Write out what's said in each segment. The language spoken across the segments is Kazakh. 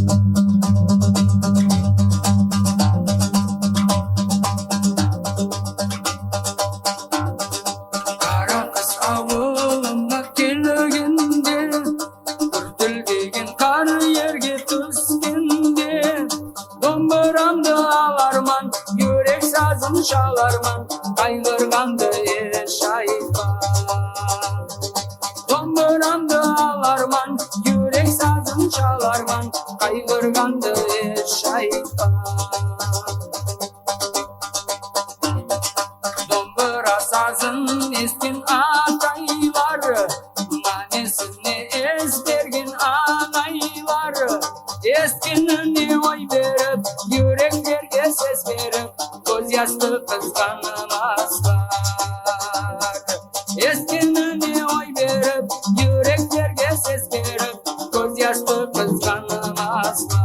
Қара қыз ауылына келгенде, бүртілдеген қар ерге түскенде, домбырамды аларман, жүрек сазын шаларман, қайғырғанды еш айтпа. Домбырамды аларман, жүрек сазын шаларман, қайғырғанды еш айтпа. Домбыра сазын естен атайлар, манесіне ес берген ағайлар, ескеніне ой беріп, жүректерге сес беріп, көз жасты қызғанымастар. Ескеніне ой беріп, жүректерге сес беріп, көз жасты қызғанымастар.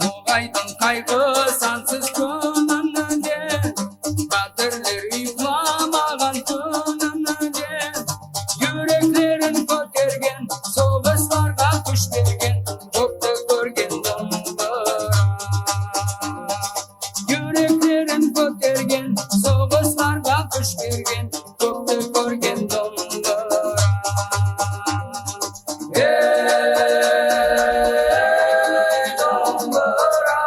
Ноғайдың қайғы сансыз күнінде, батырлер ұйқыламаған түнінде, жүректерін көтерген, соғыстарға күш берген, көпті көрген домбыра. Жүректерін көтерген, соғыстарға күш берген, көпті көрген домбыра. Домбыра.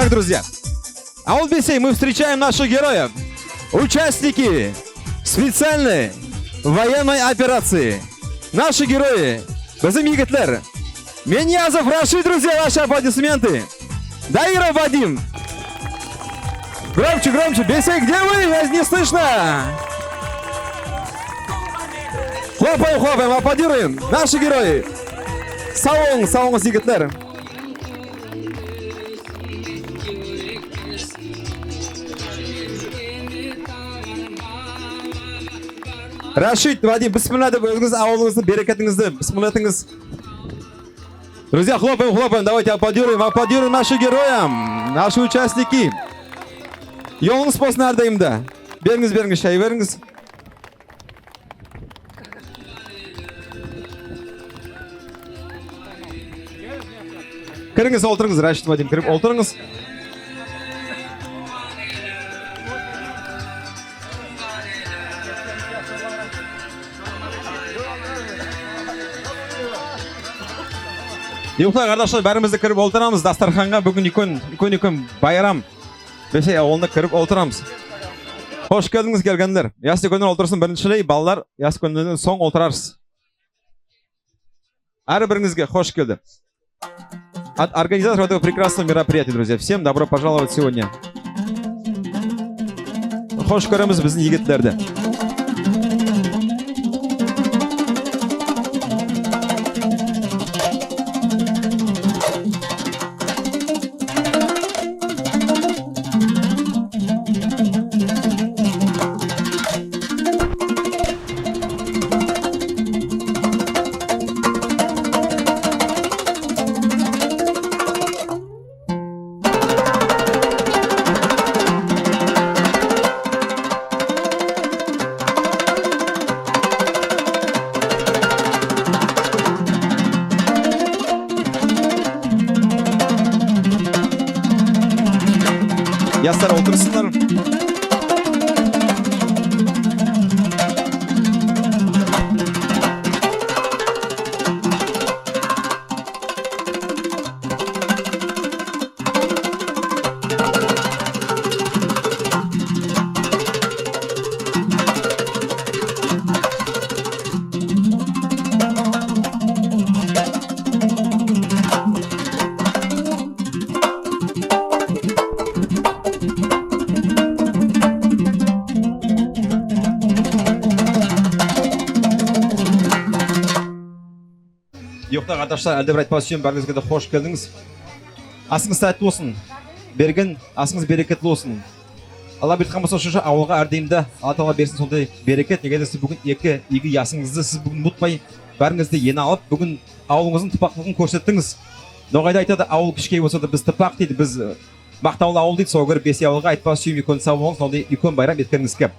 дорогие друзья. А вот Бесей мы встречаем наших героев. Участники специальной военной операции. Наши герои. Bizim yigitler. Меньязов Рашид, друзья, ваши аплодисменты. Даиров Вадим. Громче, громче. Бесей, где вы? Вас не слышно. Хлопаем, хлопаем, аплодируем. Наши герои. Сау olun yigitler. Рашид, Вадим, бисмилlah deb o'zingiz avlingizning berakatingizni bismillah etiniz. Друзья, хлопаем, хлопаем, давайте аплодируем, аплодируем нашим героям, наши участники. Yo'lingiz bo'lsin har doimda. Beringiz, shay beringiz. Kiringiz, o'tiringiz, Rashid, Vadim, kirib o'tiringiz. Yo'qlar qardoshlar, barimizni kirib o'tiramiz dasturxonga. Bugun ikon bayram. Beshay avlida kirib o'tiramiz. Xo'sh keldingiz kelganlar. Yassi ko'ndan o'tirsin birinchilay, balalar yassi ko'ndan so'ng o'tirarsiz. Har biringizga xo'sh keldi. От организаторов этого прекрасного мероприятия, друзья. Всем добро пожаловать сегодня. Xo'sh ko'ramiz bizning yigitlarni. Yaslar otursunlar. Yo'qlar qardoshlar, elde bir aytmoqchi edim, baringizga da xo'sh keldingiz. Asıngiz sağlıklı olsun. Bergen, asıngiz bereketli olsun. Allah bir bo'lsa shu avulga ardimda Alloh taolo bersin sonday bereket. Negadir siz bugun iki yaşınızda siz bugün unutmay, baringizda yeni alıp bugün avulingizning tipaqligini ko'rsatdingiz. No'g'ayda aytadi, avul kichkina bo'lsa da biz tipaq deydi, biz maqtovli avul deydi. So'g'ir Besay avulga aytmoqchi edim, ikon savol sonday ikon bayram etganingizga.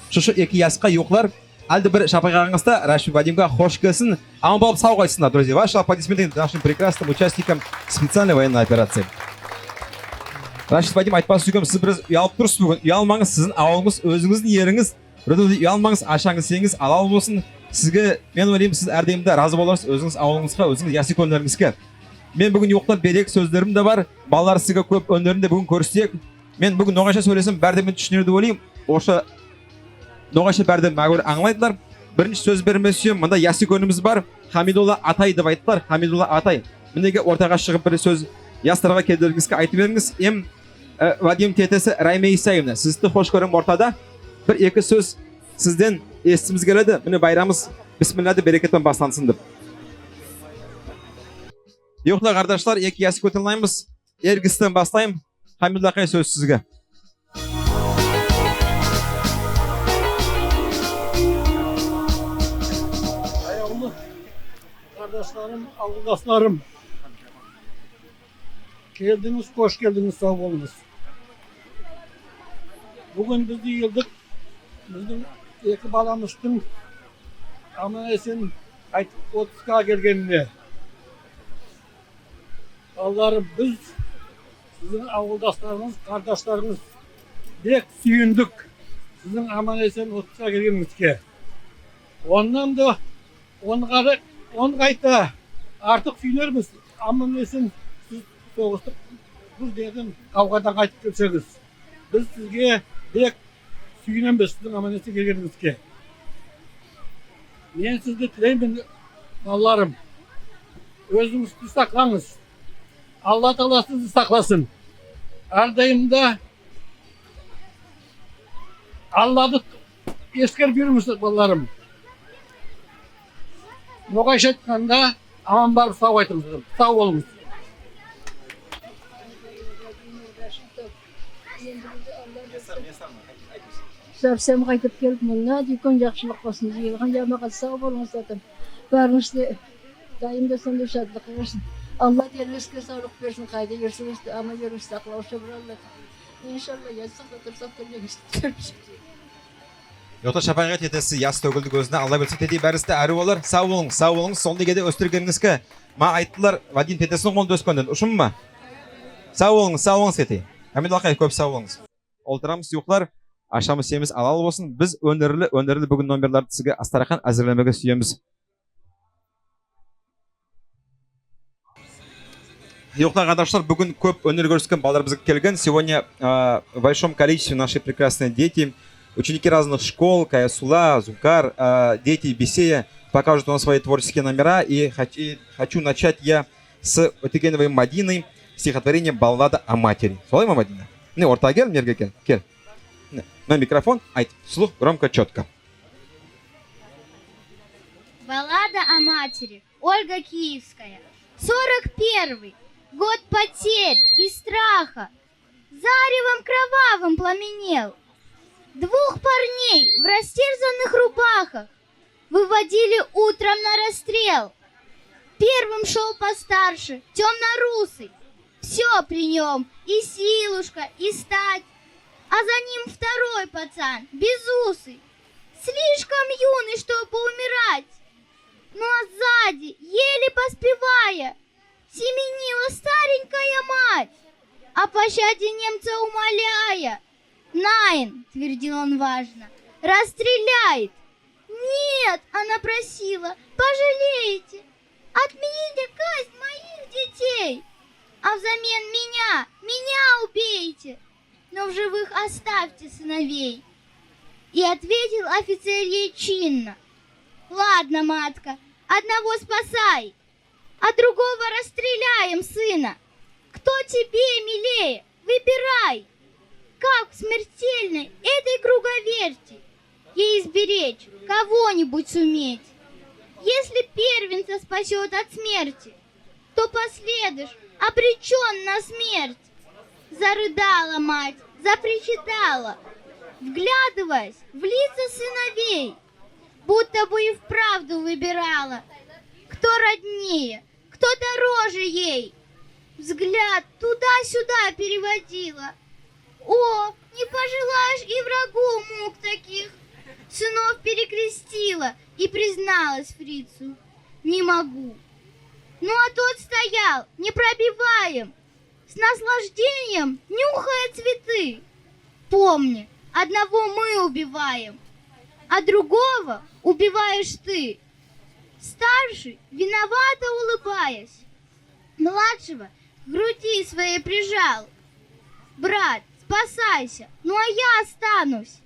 Shu iki yaşga yo'qlar. Aldı bir şapkağınızda Rashid Vadimga hoş gelsin. Ama болып сау қайтсындар, друзья. Ваши аплодисменты нашим прекрасным участникам специальной военной операции. Rashid Vadim айтпас үйгем, сіз біраз ұялып тұрсыз бүгін. Ұялмаңыз, сіздің ауылыңыз, өзіңіздің еріңіз. Ұялмаңыз, ашаңыз сеңіз, алал болсын. Сізге, мен ойлаймын, сіз әрдайымда разы боларсыз өзіңіз ауылыңызға, өзіңіз яси көңілдеріңізге. Мен бүгін жоқтан берек сөздерім де бар. Балалар сізге көп өнерін де бүгін көрсетейік. Мен бүгін ноғайша сөйлесем, бәрден түсінерді ойлаймын. Оша Noğaşı bərdə məğur anlaydılar. Birinci söz vermesiyim. Mında yasi könümüz var. Hamidullah Atay deb aytdılar. Hamidullah Atay. Mındaki ortağa шығып bir söz yastırğa keldiringizge aytып beriniz. Em Vadim tetesi Rayme İsayevna. Sizді hoş görüm ortada. Bir iki söz sizden естіміз келеді. Mine bayramımız Bismillah de bereketten başlansın deb. Yo'qlar qardaşlar, iki yasi көтінлаймыз. Ergisinden başlayayım. Hamidullah Atay söz sizge. Kardeşlerim, avludaşlarım, geldiniz, hoş geldiniz, sağ olunuz. Bugün biz yıldık, bizim iki balamızın aman esen 30'a gelgenine. Allah'ım biz, sizin avludaşlarınız, kardeşleriniz bek süyündük. Sizin aman esen 30'a gelgenizke. Ondan da onu kayıtta artık süyünürmüz. Aman esen siz soğustuk. 9 dedim avgadan qaytып келсеңiz. Biz sizge bek suyunenbez sizin amanete gelgenizge. Men sizde tileyim ballarım. Özünüzü saklanız. Allah Teala sizi saklasın. Her daim da Allah'ı esker büyürmüşsün ballarım. Nogaş etkanda aman barıp sağ aytımsın. Sağ olunuz. Сәрсем қайтып келіп мұнда үлкен жақсылық болсын жиылған жамағат сау болыңыз дедім. Бәріңізде дайымда сондай шаттық болсын. Алла дерлеске саулық берсін, қайда жүрсіңіз, ама жүріңіз, сақлаушы бір Алла. Иншалла, язсақ та тұрсақ тұрмеңіз. Йота шапанға тетесі яс төгілді көзіне Алла білсін тетей бәрісті әрі олар. Сау болыңыз. Сол дегеде өстіргеніңізге ма айттылар Вадим тетесінің қолында өскөнден. Ұшым ма? Сау болыңыз тетей. Әмін Алқай көп сау болыңыз. Олтырамыз юқлар. Ашамыз семіз алалы болсын. Біз өнерлі бүгін номерларды сізге Астархан әзірлемеге сүйеміз. Юқлар қардашлар, бүгін көп өнер көрсеткен балалар бізге келген. Сегодня в большом количестве наши прекрасные дети, ученики разных школ, Каясула, Зукар, дети Бесея покажут вам свои творческие номера. И хочу начать я с Өтегеновой Мадиной, стихотворение «Баллада о матери». Солай ма Мадина? Не, ортагер, мергекен, кел. На микрофон, айт, слух громко, четко. Баллада о матери. Ольга Киевская. 41-й. Год потерь и страха. Заревом кровавым пламенел. 2 парней в растерзанных рубахах выводили утром на расстрел. Первым шел постарше, темно-русый. Все при нем, и силушка, и стать. А за ним второй пацан, безусый, слишком юный, чтобы умирать. Ну а сзади, еле поспевая, семенила старенькая мать, о пощаде немца умоляя. «Найн», — твердил он важно, — «расстреляет». «Нет», — она просила, — «пожалейте, отмените казнь моих детей, а взамен меня убейте, но в живых оставьте сыновей». И ответил офицер ей чинно: «Ладно, матка, одного спасай, а другого расстреляем сына. Кто тебе милее, выбирай, как в смертельной этой круговерти ей изберечь, кого-нибудь суметь. Если первенца спасет от смерти, то последуешь обречен на смерть». Зарыдала мать, запричитала, вглядываясь в лица сыновей, будто бы и вправду выбирала, кто роднее, кто дороже ей. Взгляд туда-сюда переводила. О, не пожелаешь и врагу мук таких. Сынов перекрестила и призналась фрицу: «Не могу». Ну а тот стоял, непробиваем, с наслаждением нюхая цветы. Помни, одного мы убиваем, а другого убиваешь ты. Старший, виновато улыбаясь, младшего к груди своей прижал. «Брат, спасайся, ну а я останусь.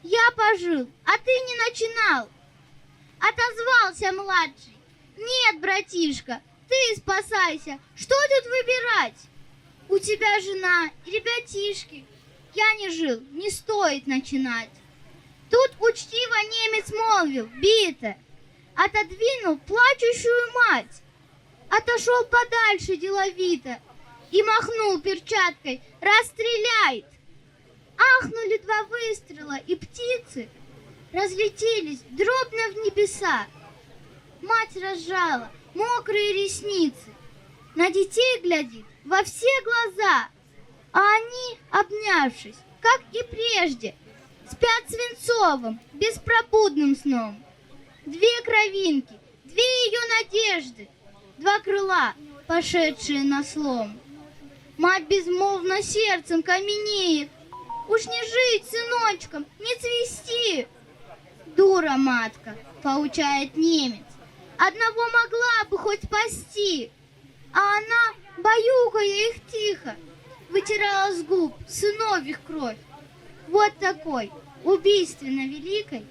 Я пожил, а ты не начинал». Отозвался младший: «Нет, братишка, ты спасайся, что тут выбирать? У тебя жена и ребятишки. Я не жил, не стоит начинать». Тут учтиво немец молвил, бито, отодвинул плачущую мать, отошел подальше деловито и махнул перчаткой: «Расстреляет!» Ахнули 2 выстрела, и птицы разлетелись дробно в небеса. Мать разжала мокрые ресницы, на детей глядит во все глаза, а они, обнявшись, как и прежде, спят свинцовым, беспробудным сном. 2 кровинки, 2 ее надежды, 2 крыла, пошедшие на слом. Мать безмолвно сердцем каменеет: «Уж не жить сыночкам, не цвести!» «Дура, матка», — поучает немец, — «одного могла бы хоть спасти». А она, баюкая их тихо, вытирала с губ сыновьих кровь. Вот такой, убийственно великой,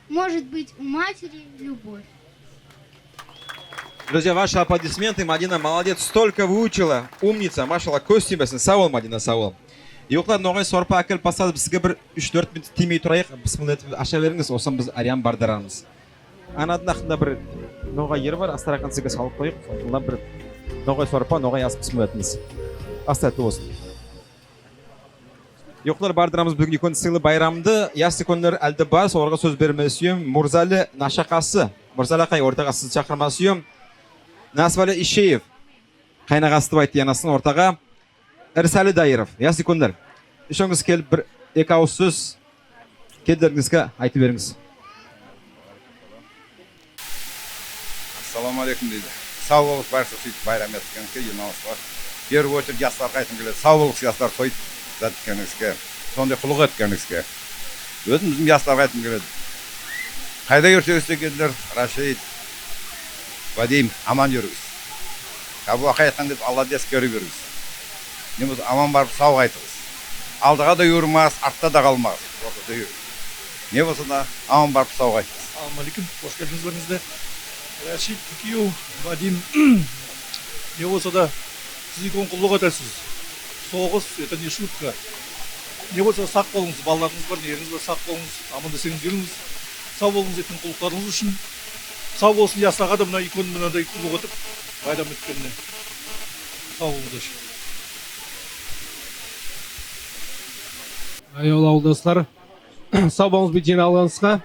может быть у матери любовь. Друзья, ваши аплодисменты. Мадина молодец, столько выучила. Умница, машалла, көз тимесін. Сау бол, Мадина, сау бол. Yo'qlar, no'g'ay sorpa akil pasal bizga bir 3-4 minut timey turayıq. Bismillah aşa beriniz, olsan biz aryan bardaramiz. Anadın aqında bir no'g'ay yeri var, astaraqan sizga salib qo'yib, ondan bir no'g'ay sorpa, no'g'ay as bismillatimiz. Aslatli olsun. Yo'qlar, bardaramiz bugun ikon singli bayramda, yas ikonlar alda bor, so'rga so'z bermasiyim. Murzali nashaqasi, Murzalaqay o'rtaga siz chaqirmasiyim. Nasvali Isheyev qaynag'asi deb aytdi yanasini o'rtaga. Irsali Dayirov, yas ikonlar. Ishongiz kelib bir ikki og'iz so'z keldiringizga aytib beriniz. Assalomu alaykum deydi. Sog' bo'lib barcha to'yib bayram etganingizga yo'nalishlar. Первую очередь yoshlarga aytgim keladi. Sog' bo'lib yoshlar to'yib etganingizga, sonday qulluq etganingizga. O'zim bizim yoshlarga aytgim keladi. Qayda yursangiz keldilar, Rashid, Vadim, aman yuribsiz. Bu aytgan deb Alloh des ko'rib yuribsiz. Nimiz aman barib sog' aytыңыз. Aldığa da yurmaz, artda da qalmaz. Ortada yur. Ne bolsa da aman barib sog' aytыңыз. Assalamu alaikum, hoş geldiniz barinizde. Rashid, Kiyo, Vadim, ne olsa da siz ikon kulluk edersiniz. Soğuz, это не шутка. Ne olsa saq bolunuz, ballarınız var, yeriniz var, saq bolunuz, amın deseniz yürünüz. Sağ bolunuz etkin kulluklarınız için. Sağ olsun yaslağa da buna ikon mınada kulluk edip, bayram etkenine. Sağ olunuz aşkım. Айол ауылдастар, сау болыңыз бит жиналғаныңызға.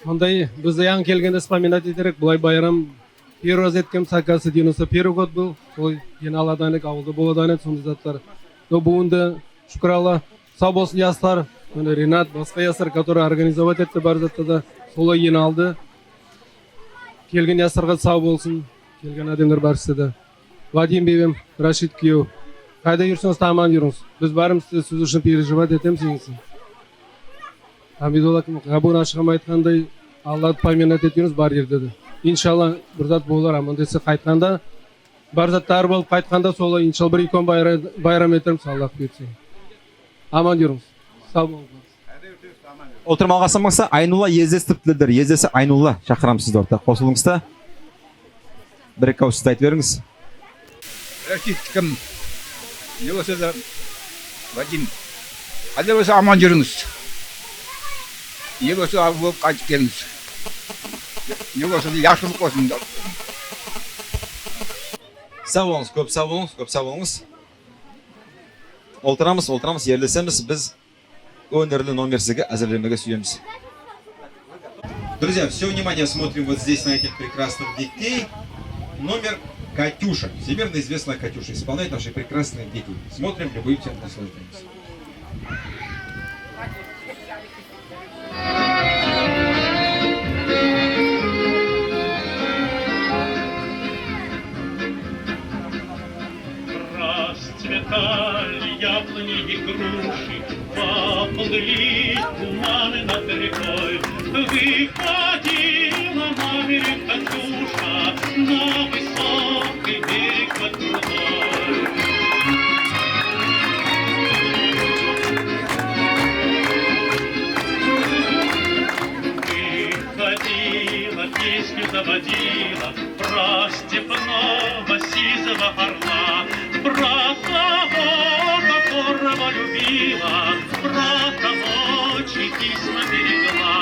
Мындай бізде яң келгенде вспоминать етерек, бұлай байрам первый раз еткем, сакасы 91 год был, солай жиналадан ек, ауылда боладан ек, сондай заттар. Но бүгінде шүкір Алла, сау болсын жастар, Ренат, басқа жастар, который организовать етті бар затта да, солай жиналды. Келген жастарға сау болсын, келген адамдар барысы да. Вадим бебем, Рашид күйеу. Қайда жүрсеңіз таман жүріңіз. Біз барымыз сіз үшін переживать етем сеңізсің. Хамидолла бүгін ашығым айтқандай, Аллады поминать етіңіз бар жерде де. Иншалла бір зат болар, аман десе қайтқанда, бар заттар болып қайтқанда солай иншалла бір икон байрам етерміз, Аллах берсе. Аман жүріңіз. Сау болыңыз. Отырмалға самақса, Айнулла езесі тіптілдір. Езесі Айнулла шақырам сізді орта. Қосылыңызда. Бір екі ауыз сізді айтып беріңіз. Rashid kim? Ne olsa da Vadim. Hadi olsa aman yürünüz. Ne olsa abi болып қайтып келіңіз. Ne olsa da yaxшылық olsun. Сау болыңыз, көп сау болыңыз, көп сау болыңыз. Олтырамыз, ерлесеміз, біз өнерлі номер сізге әзірлемеге сүйеміз. Друзья, все внимание смотрим вот здесь на этих прекрасных детей. Номер Катюша, всемирно известная Катюша, исполняет наши прекрасные дети. Смотрим, любуемся, наслаждаемся. Расцветали яблони и груши, поплыли туманы над рекой. Выходила на берег Катюша, на высокий берег под крутой. Выходила, песню заводила про степного сизого орла, про того, которого любила, про того, чьи письма берегла.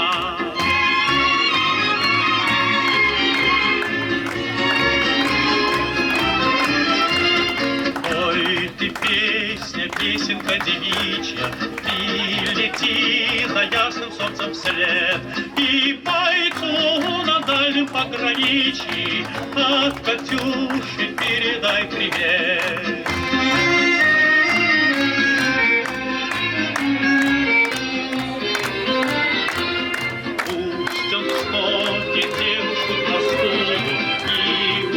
Ой, ты песня, песенка девичья, ты летила ясным солнцем вслед, и пойду на дальнем пограничье, от Катюши передай привет. Пусть он вспомнит девушку простую и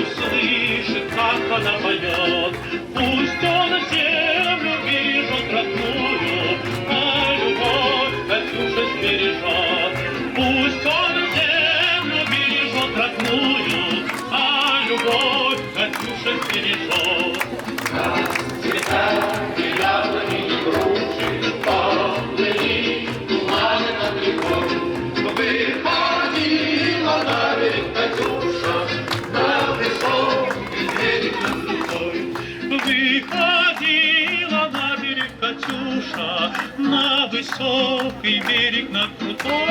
услышит, как она поет. Пусть он землю бережет родную, а любовь Катюша сбережет. Пусть он землю бережет родную, а любовь Катюша сбережет. высокий берег над крутой.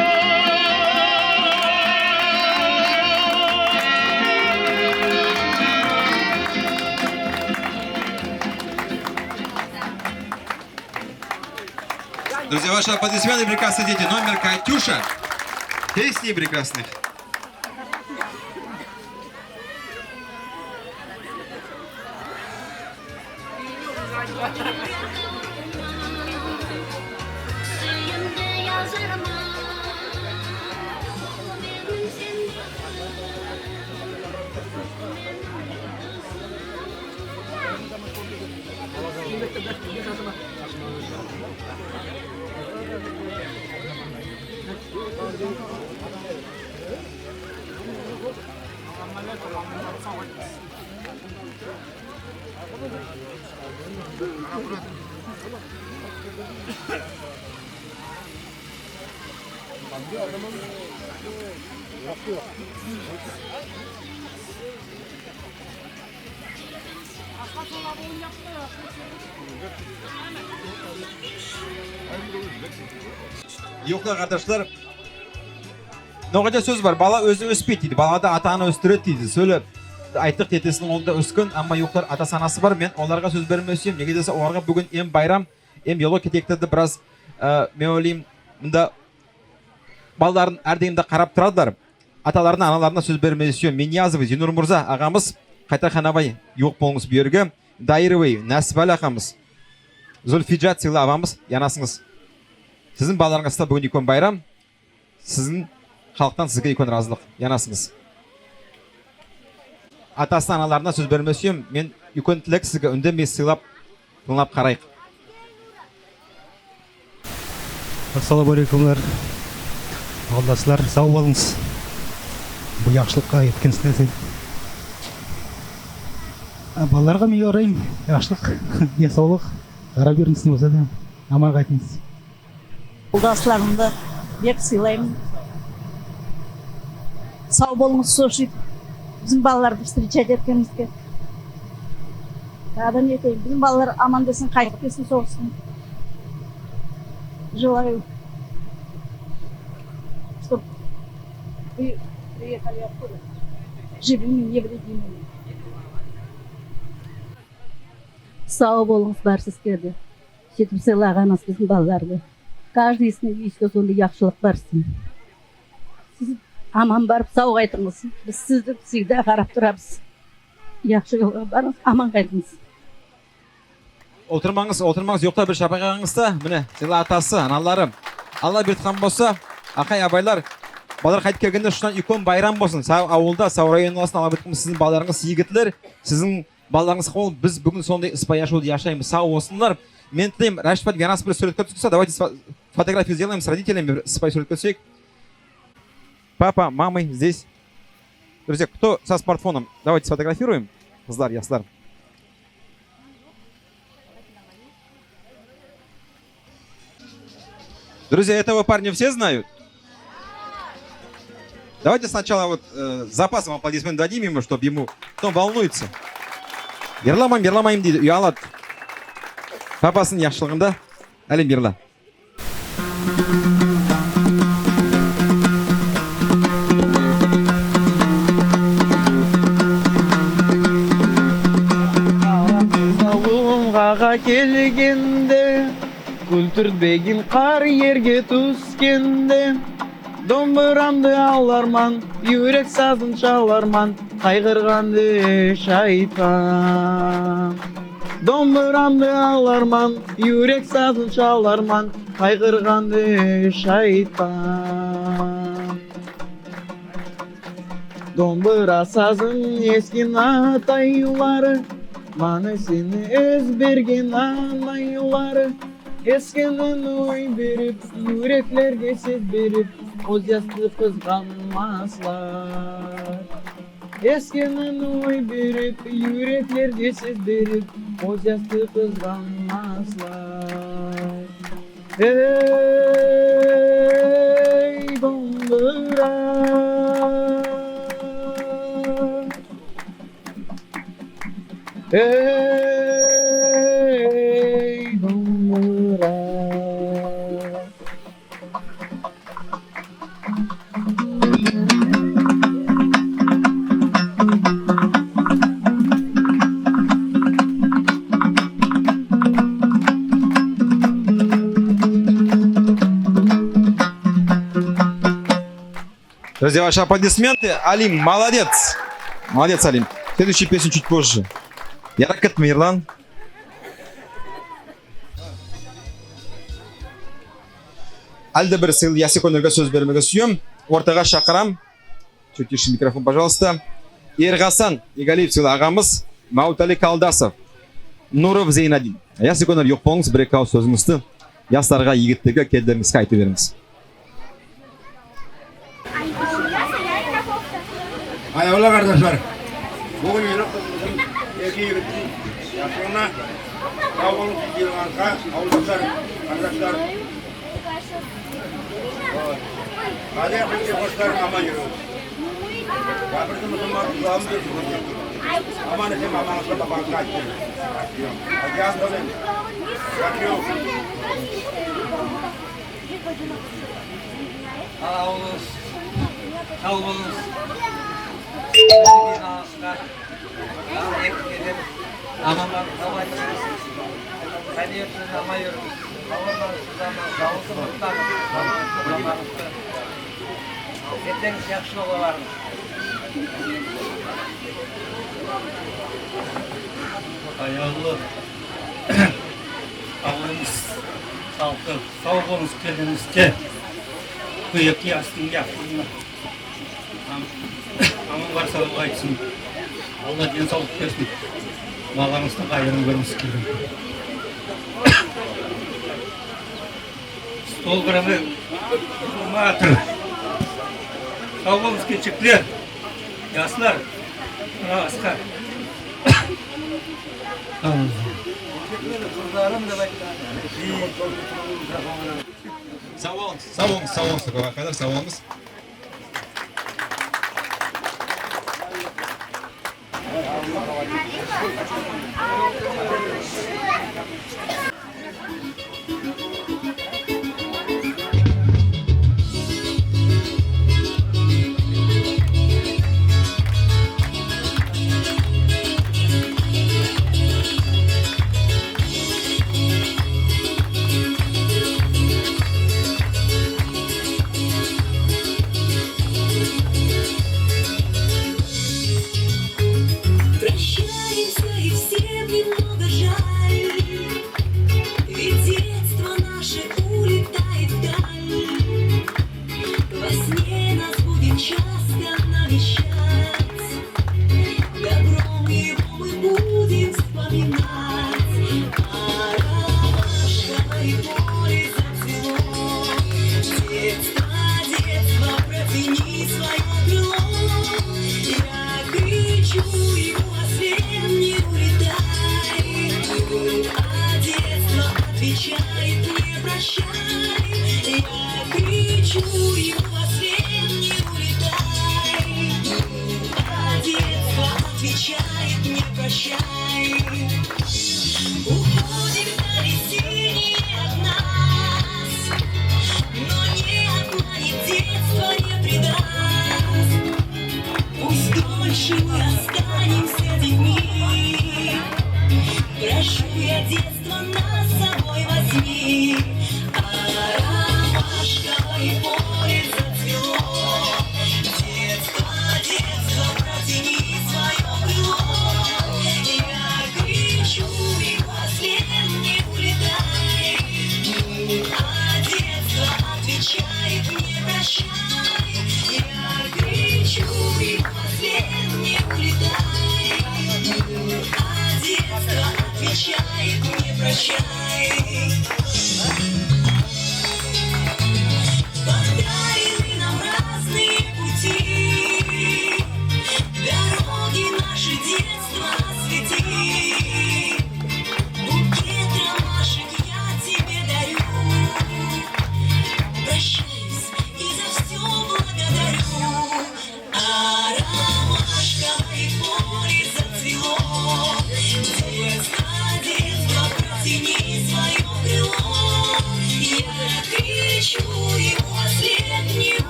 Друзья, ваши аплодисменты, прекрасные дети. Номер Катюша. Песни прекрасных. Yo'qlar qardoshlar. No'g'acha so'z bor. Bola o'zi o'smaydi deydi. Balada atani o'stiradi deydi. So'lab aytdiq tetesining oldida o'sgan, ammo yo'qlar ata sanasi bor. Men ularga so'z bermoqchim. Nega desa, ularga bugun em bayram, em yo'l ketektirdi biroz men o'ylayman, bunda balalarni ardingda qarab turadilar. Atalarına, analarına söz bermoqchim. Meniyazov Zinur Murza ağamız, Qaytar Xanabay yo'q bo'lіңіз bu yerga. Dairovay Nasibal ağamız, Zulfijat Sila ağamız yanasınız. Sizin balalarınızda bugün ikon bayram. Sizin halktan sizge ikon razılık yanasınız. Atası analarına söz bermoqchim. Men ikon tilak sizge ündemey sılap, tınlap qarayıq. Assalamu alaikumlar. Жолдастар, сау болыңыз. Бұл yaxшылыққа еткенсіздер. Балаларға мен орайым, yaxшылық, денсаулық, қарап беріңіз не болса да, аман қайтыңыз. Жолдастарымды бек сыйлаймын. Сау болыңыз, сошит. Bizim балаларды встречать еткенімізге. Тағы не етейін, bizim балалар аман десін, қайтып келсін, соғысын. Желаю, чтобы вы приехали оттуда живыми, невредимыми. Sağ bolunuz barsizkerdi. Şetip sığlağanız bizim ballardı. Каждыйсine үйске сонда yaxşılık barсын. Siz aman barıp sağ qaytыңыз. Biz sizді всегда қарап тұрабыз. Yaxşı yolға barыңыз, aman qaytыңыз. Oturmağınız, yoqta bir şapaqağınızda, mine, sila atası, analarım. Allah bir tıkan bolsa, akay abaylar, balar qaytып kelgende şundan ikon bayram bolsun. Sağ avulda, sağ rayonu olsun, Allah bir tıkan sizin balarınız yigitler, sizin balarınız qol, biz bugün sonunda ıspay yaşolды yaşayımız, sağ olsunlar. Men тілеймін, Рашпат Ганас бір суретке түскісі, давайте фотографию сделаем с родителями, ыспай суретке түсейік. Папа, мамой здесь. Друзья, кто со смартфоном? Давайте сфотографируем. Қыздар, яслар. Друзья, этого парня все знают? Давайте сначала вот запасом аплодисмент дадим ему, чтобы ему... Кто волнуется? Ерламайым дейді, ұялады. Папасының yaxшылығында, әлем берла. Ауылға келгенде, күлтірбегін қар ерге түскенде, домбырамды аларман, үйрек сазын çalarman, қайғырғанды шайтан. Домбырамды аларман, үйрек сазын çalarman, қайғырғанды шайтан. Домбыра сазын ескен атайлары, маны сені өзберген анайлары, ескенін ой беріп, үйреклерге сез беріп, оз жасты қызғанмаслар. Eskenen oy berip, yüreklerge ses berip, o yastığı kızlanmazlar. Ey dombəra, ey dombəra, Друзья, ваши аплодисменты. Алим, молодец. Молодец, Алим. Следующую песню чуть позже. Яракет Мирлан. Альда бір сыл ясеконерге сөз бермеге сүйем. Ортаға шақырам. Чуть тише микрофон, пожалуйста. Ерғасан Игалиев сыл ағамыз. Маутали Калдасов. Нуров Зейнадин. Ясеконер жоқ болыңыз, бір екі ауыз сөзіңізді ястарға егіттігі кедеріңізге айтып беріңіз. Аяулы қардашлар, бүгін екі егіттің ясығына сау болу келгенға ауылдастар, қардашлар. Қазір күнде қоштарын аман жүріңіз. Бабырды мұсылман құлағым берсін. Aman efendim, aman efendim, aman kaçtım. Hadi dönün. Kaçıyor. Sağ olun. Sağ olun. Amanlar savaşçınız. Medeniyetiniz amayıyoruz. Havanlarınızdan davulsuzluktan zamanlarınızda. Etleriniz yakışın olarınız. Ayağlı ağırımız saltı sağ olunuz kendinizde bu iki yastığın yaptığını aman varsa o açsın Allah den sağlık versin mallarınızda gayrını görmesi keldim stol gramı matır sağ olunuz keçikler yaslar Asgar. Sağ olun, sağ olun, sağ olun, kadar sağ olun.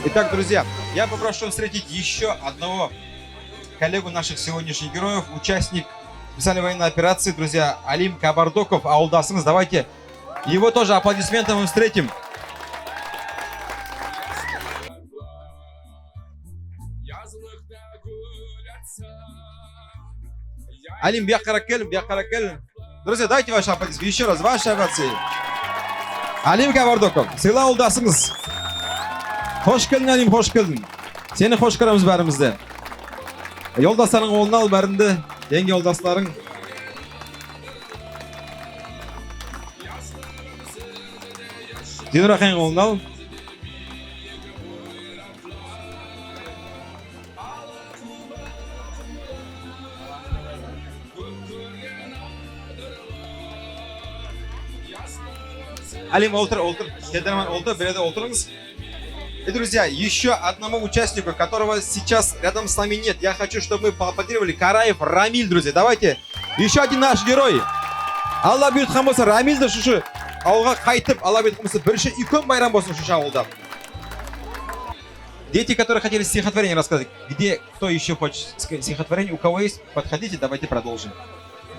Итак, друзья, я попрошу встретить еще одного коллегу наших сегодняшних героев, участник специальной военной операции, друзья, Алим Кабардоков, ауылдасыңыз. Давайте его тоже аплодисментами встретим. Алим, бияқаракел. Друзья, дайте ваши аплодисменты. Еще раз, ваши овации. Алим Кабардоков, сыйлы ауылдасыңыз. Hoş geldin Alim, hoş geldin. Seni hoş göremiz bärimizde. Yoldaşların oğlunu al bärinde, yenge yoldaşların. Dinur Akay'ın oğlunu al. Алим, oltur. Kedirman oltur, bir de oturunuz. И, друзья, еще одному участнику, которого сейчас рядом с нами нет, я хочу, чтобы мы поаплодировали. Караев Рамиль, друзья. Давайте. Еще один наш герой. Алла бұйыртқан болса, Рамильді шушы ауылға қайтып, Алла бұйыртқан болса, бірінші үлкен байрам болсын шушы ауылда. Дети, которые хотели стихотворение рассказать. Где, кто еще хочет стихотворение? У кого есть? Подходите, давайте продолжим.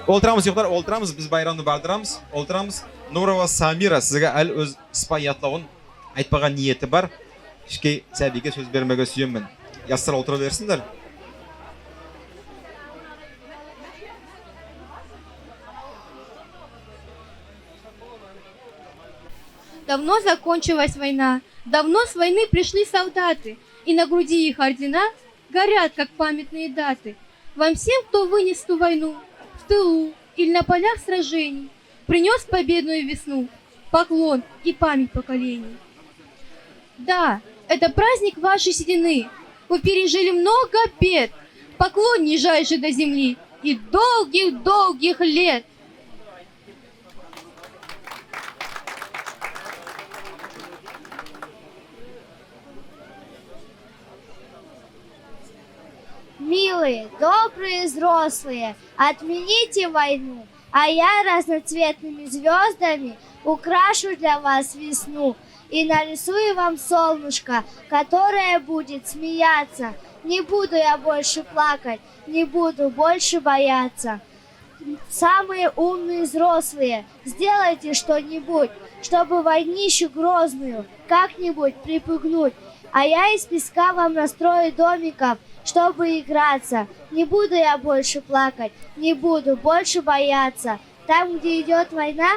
Олтырамыз, ұйықтар, олтырамыз, біз байрамды бардырамыз. Олтырамыз. Нурова Самира, сізге әл өз спай атлауын айтпаған ниеті бар. Кішкей сәбиге сөз бермеге сүйемін. Ястар отыра берсіңдер. Давно закончилась война, давно с войны пришли солдаты, и на груди их ордена горят, как памятные даты. Вам всем, кто вынес ту войну, в тылу или на полях сражений, принес победную весну, поклон и память поколений. Да, это праздник вашей седины. Вы пережили много бед, поклон нижайший до земли и долгих-долгих лет. Милые, добрые взрослые, отмените войну, а я разноцветными звездами украшу для вас весну и нарисую вам солнышко, которое будет смеяться. Не буду я больше плакать, не буду больше бояться. Самые умные взрослые, сделайте что-нибудь, чтобы войнищу грозную как-нибудь припугнуть. А я из песка вам настрою домиков, чтобы играться. Не буду я больше плакать, не буду больше бояться. Там, где идет война,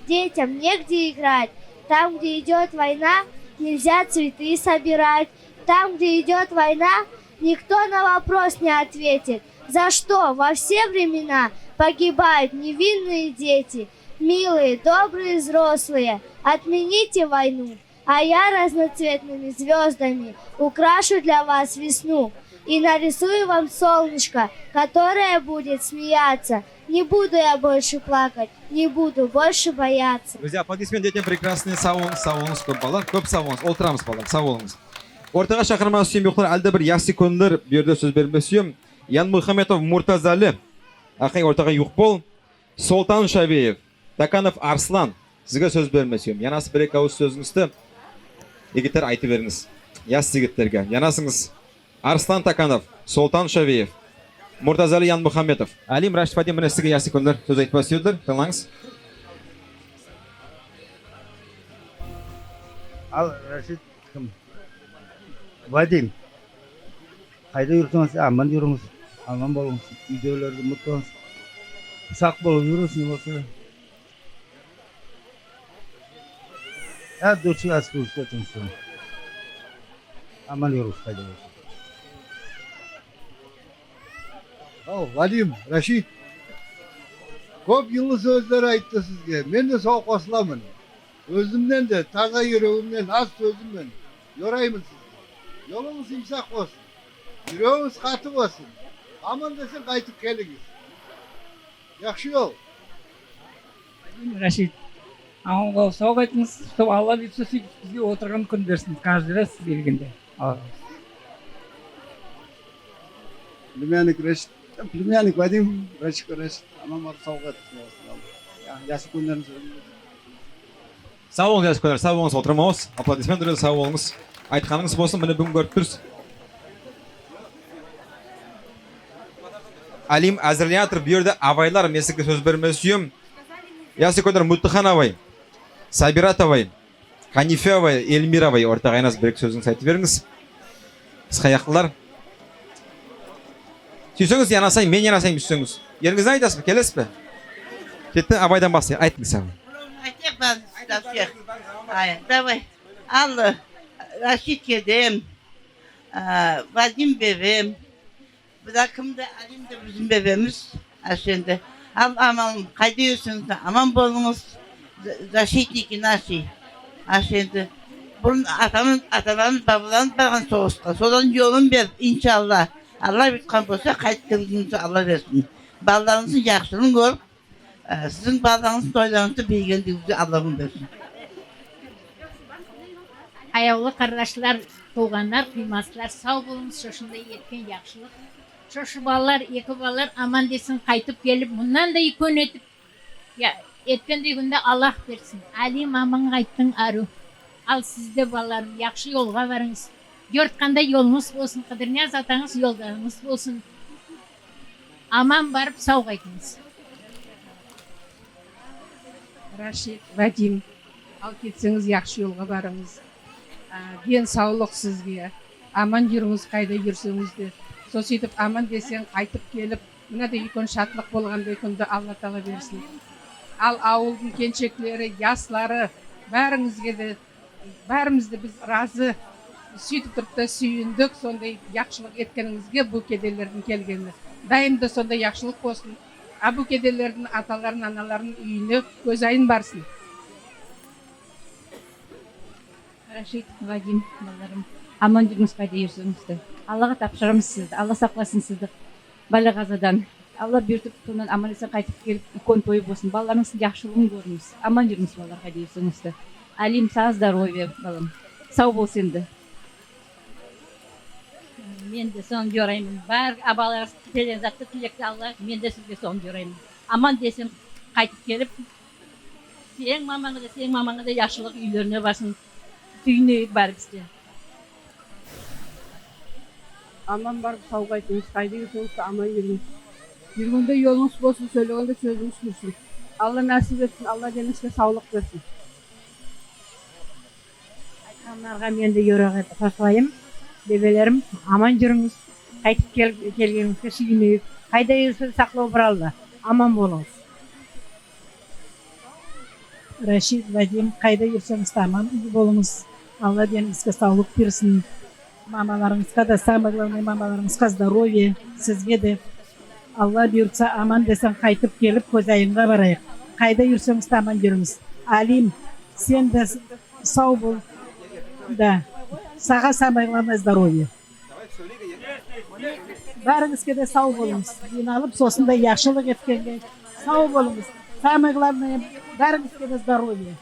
детям негде играть. Там, где идет война, нельзя цветы собирать. Там, где идет война, никто на вопрос не ответит. За что во все времена погибают невинные дети? Милые, добрые взрослые, отмените войну, а я разноцветными звездами украшу для вас весну и нарисую вам солнышко, которое будет смеяться. Не буду я больше плакать, не буду больше бояться. Друзья, аплодисменты детям прекрасный сауыңыз көп балар, көп сауыңыз, олтырамыз балар, сауыңыз. Ортаға шақырма сүйем yoqlar, әлді бір яқсы көндір, берді сөз бермесем. Ян Мұхаметов Муртазалы, Ақай ортаға юқ бол. Солтан Шабиев, Таканов Арслан, сізге сөз бермесем. Янасы бір-екі ауыз сөзіңізді егеттер айтып беріңіз. Яс сігіттерге. Янасыңыз Арслан Таканов, Солтан Шабиев, Муртазали Ян Мұхамметов. Алим Рашид Вадим міне сізге яс секундер сөз айтпас сөздер. Тыңлаңыз. Ал Рашид кім? Вадим. Қайда жүрсеңіз, аман жүріңіз. Аман болыңыз. Үйдегілерді ұмытпаңыз. Сақ болып жүріңіз, не болса. Дұрыс асып өстетіңіз. Аман жүріңіз қайда болса. Ал, Вадим, Рашид. Көп yıllı сөздер айтты сізге. Мен де сол қосыламын. Өзімнен де, таза жүрегімнен, аз сөзіммен yorayмын сізге. Yolunuz imsak olsun. Yüreğiniz katı olsun. Aman desin kaytıp geliniz. Yaxşı yol. Рашид, ауылға сау қайтыңыз, сол алла бұйыртса бізге отырған күн берсін, каждый раз келгенде. Племянник Вадим, Рашид, аман бар сау қайтыңыз. Ясы күндерін сөйлейміз. Сау болыңыз, ясы күндер, сау болыңыз, отырмауыз. Аплодисменттер сау болыңыз. Айтқаныңыз болсын, міне бүгін көріп тұрсыз. Алим әзірлеятыр, бұл жерде абайлар, мен сізге сөз бермес сүйем. Ясы күндер Мұттыхан абай, Сабират абай, Ханифе абай, Эльмир абай, ортаға айназ бір сөзіңіз айтып беріңіз. Сқаяқтылар. Сүйсеңіз, янасайын, мен янасайын сүйсеңіз. Еріңізді айтасыз ба, келесіз бе? Кетті абайдан бастайын, айтыңыз саған. Айтек бар, всех. Давай. Алла, Рашид кедем, Вадим бебем, бırakımda Alim de bizim bebemiz aslında. Aman kaydıyorsunuz da aman bolunuz Raşid ikinasi aslında. Bunun ataların babaların bakan soğusta. Soğudan yolun ver inşallah. Allah bitkan olsa kayıttığınızı Allah versin. Ballarınızın yakışını gör. Sizin ballarınızın doylarınızı bilgendiğinizi Allah'ın versin. Аяулы қардашлар, туғандар, қимастылар, сау болыңыз, шошында еткен яқшылық. Шошы балалар, екі балалар аман десін қайтып келіп, мұнан да икон етіп, еткендей күнде Аллах берсін. Алим аман қайттың ару. Ал сізде балаларым, яқшы yolға барыңыз. Йортқандай yolыңыз болсын, қыдырнияз атаңыз yolдарыңыз болсын. Аман барып, сау қайтыңыз. Рашид, Вадим, ал кетсеңіз, яқшы yolға барыңыз. Ден саулық сізге, аман жүріңіз, қайда жүрсеңіз де. Сол сөйтіп аман десең қайтып келіп, мынадай үлкен шатлық болғандай күнді Алла тағала берсін. Ал ауылдың келіншектері, яслары, бәріңізге де, бәрімізді біз разы сөйтіп тұрып та сүйіндік, сондай яқшылық еткеніңізге бұл кедейлердің келгені. Дайымда сондай яқшылық болсын. Бұл кедейлердің аталарын, аналарын үйіне көз айын барсын. Рашид, Вадим, балаларым, аман жүріңіз, қайда жүрсеңізді. Аллаға тапшырамыз сізді, Алла сақласын сізді балағазадан. Алла бұйыртып, сонан аман есен қайтып келіп, икон тойы болсын. Балаларыңыздың жақшылығын көріңіз. Аман жүріңіз, балалар, қайда жүрсеңізді. Алим, саған здоровье, балам. Сау болсын енді. Мен де соны жораймын. Бар абалар тілен затты тілекті Алла, мен де сізге соны жораймын. Аман десем қайтып келіп, сен мамаңа да жақшылық үйлеріне барсын. Түйіне бар бізде. Аман барып сау қайтыңыз, қайда жүрсеңіз аман жүріңіз. Жүргенде yolunuz болсын, сөйлегенде сөзіңіз жүрсін. Алла нәсіп етсін, Алла деніңізге саулық берсін. Айтқанларға мен де еуроға қосылайым. Бебелерім, аман жүріңіз. Қайтып келгеніңізге сүйінейік. Қайда жүрсеңіз сақлау бір Алла. Аман болыңыз. Рашид, Вадим, қайда жүрсеңіз аман болыңыз. Алла деніңізге саулық берсін. Мамаларыңызға да, самое главное, мамаларыңызға здоровье, сізге де. Алла бұйыртса аман десең қайтып келіп, көз айынға барайық. Қайда жүрсеңіз аман жүріңіз. Алим, сен де сау бол. Да, саға самое главное здоровье. Бәріңізге де сау болыңыз. Жиналып, сосында яқшылық еткенге сау болыңыз. Самое главное, бәріңізге де здоровье.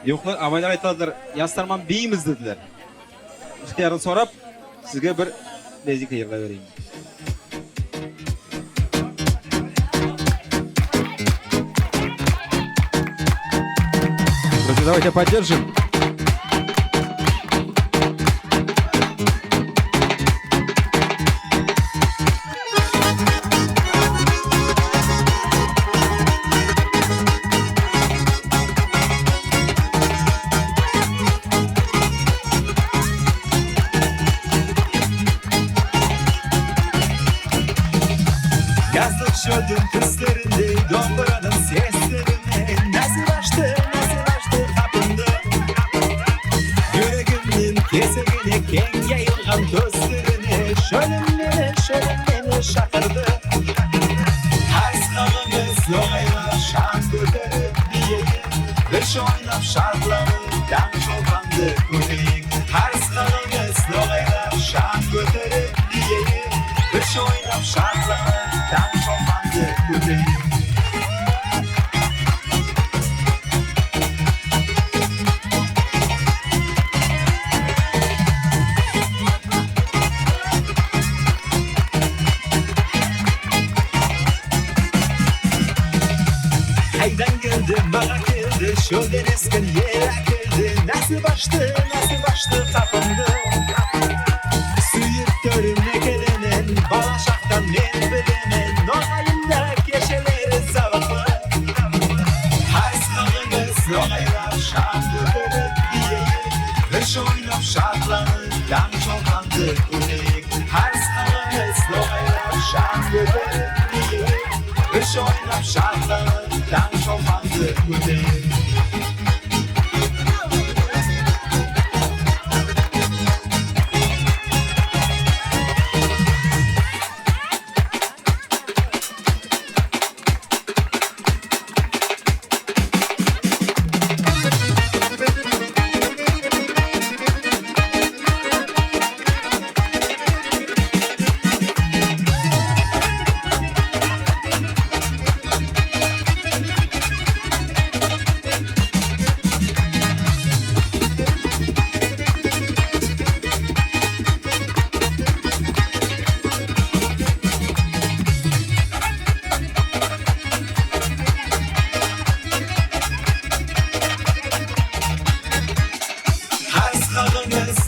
Yo'qlar, amaylar aytadilar, Yastarman beyimiz dedilar. İxtiyorni so'rab, sizga bir lezika yig'layveraymi. Друзья, давайте поддержим. Yazlık şördüm kızlarında domburanın seslerine nasıl açtı kapımdı. Yüreğimin kesegine keng yayılgan gözlerine şölümlere şakırdı. Harskanımız loğaylar şan götürüp diyeyim. Beş oynap şartlanıp dan çobandı kuleyik. Harskanımız loğaylar şan götürüp diyeyim. Beş oynap şartlanıp dan çobandı kuleyik. Haydan geldi, bana geldi, şölden esken yere geldi. Nasıl baştı kapımdı. Suyup törüme gelenen, balaşaktan men bilenen. Nonayımda geçeleri zavıklı. Harskanımız loğaylar şan götürüp diyeyim. Beş oynap şartlanıp dan çobandı kuleyik. Harskanımız loğaylar şan götürüp diyeyim. Beş oynap şartlanıp dan çobandı kuleyik.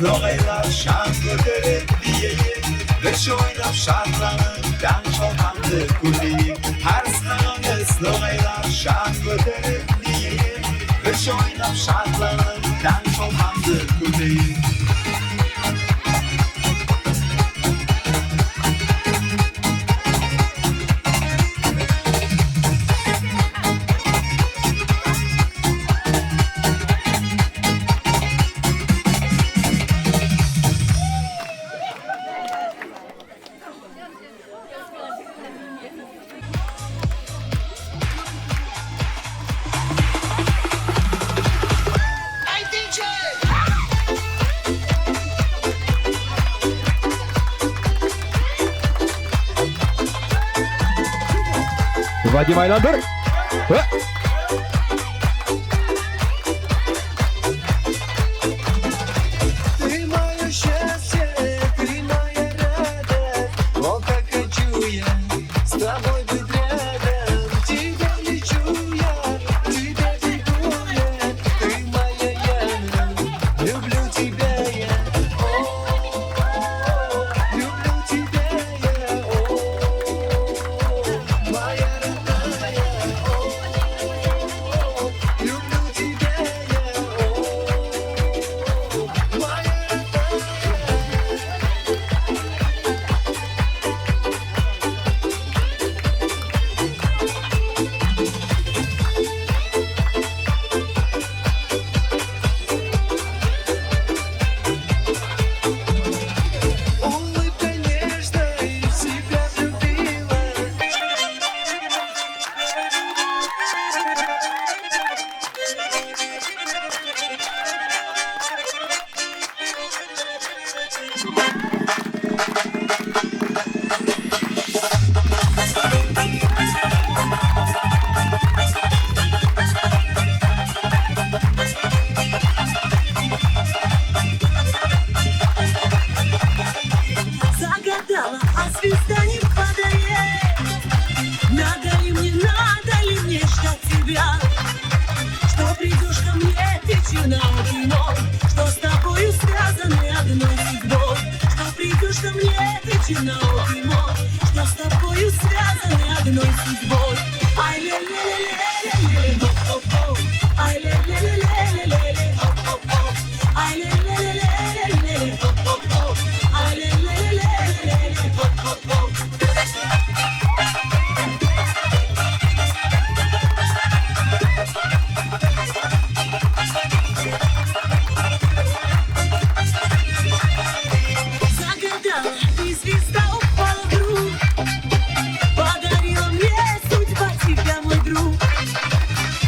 Loğaylar şan götürüp diyeyim. Beş oynap şartlanıp dan çobandı kuleyik. Harskanımız loğaylar şan götürüp diyeyim. Beş oynap şartlanıp dan çobandı kuleyik. Vadim Aylandır. кажется мне, ты черноокий мой, что с тобою связаны одной судьбой. Ай, ле-ле-ле-ле-ле-ле, хоп-хоп-хоп. Ай, ле-ле-ле-ле-ле-ле, хоп-хоп-хоп. Ай, ле-ле-ле-ле-ле-ле, хоп-хоп-хоп. Ай, ле-ле-ле-ле-ле-ле, хоп-хоп-хоп. Загадала, ты звезда упала вдруг, подарила мне судьба тебя, мой друг.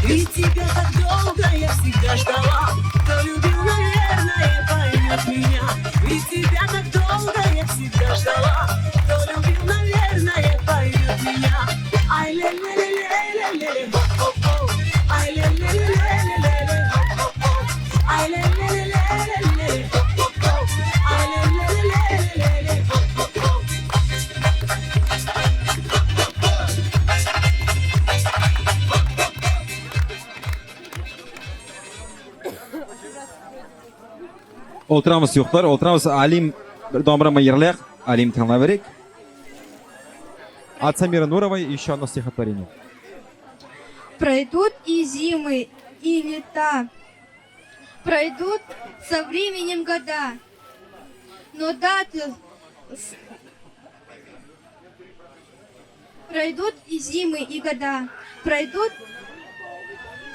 И тебя так долго я всегда ждала, кто любил, наверное, поймет меня. И тебя так долго я всегда ждала, кто любил, наверное, поймет меня. Ай, ле-ле-ле-ле-ле-ле, хоп-хоп-хоп. Ай, ле-ле-ле-ле-ле-ле, хоп-хоп-хоп. Ай, ле-ле-ле-ле-ле-ле, хоп-хоп-хоп. Ай, ле-ле-ле-ле-ле-ле, хоп-хоп-хоп. Отырамыз сүйіктер, отырамыз. Алим бір домбырама ерлеқ, Алим тыңлап берейік. От Самиры Нуровой еще одно стихотворение. Пройдут и зимы, и лета, пройдут со временем года, но даты... Пройдут и зимы, и года, пройдут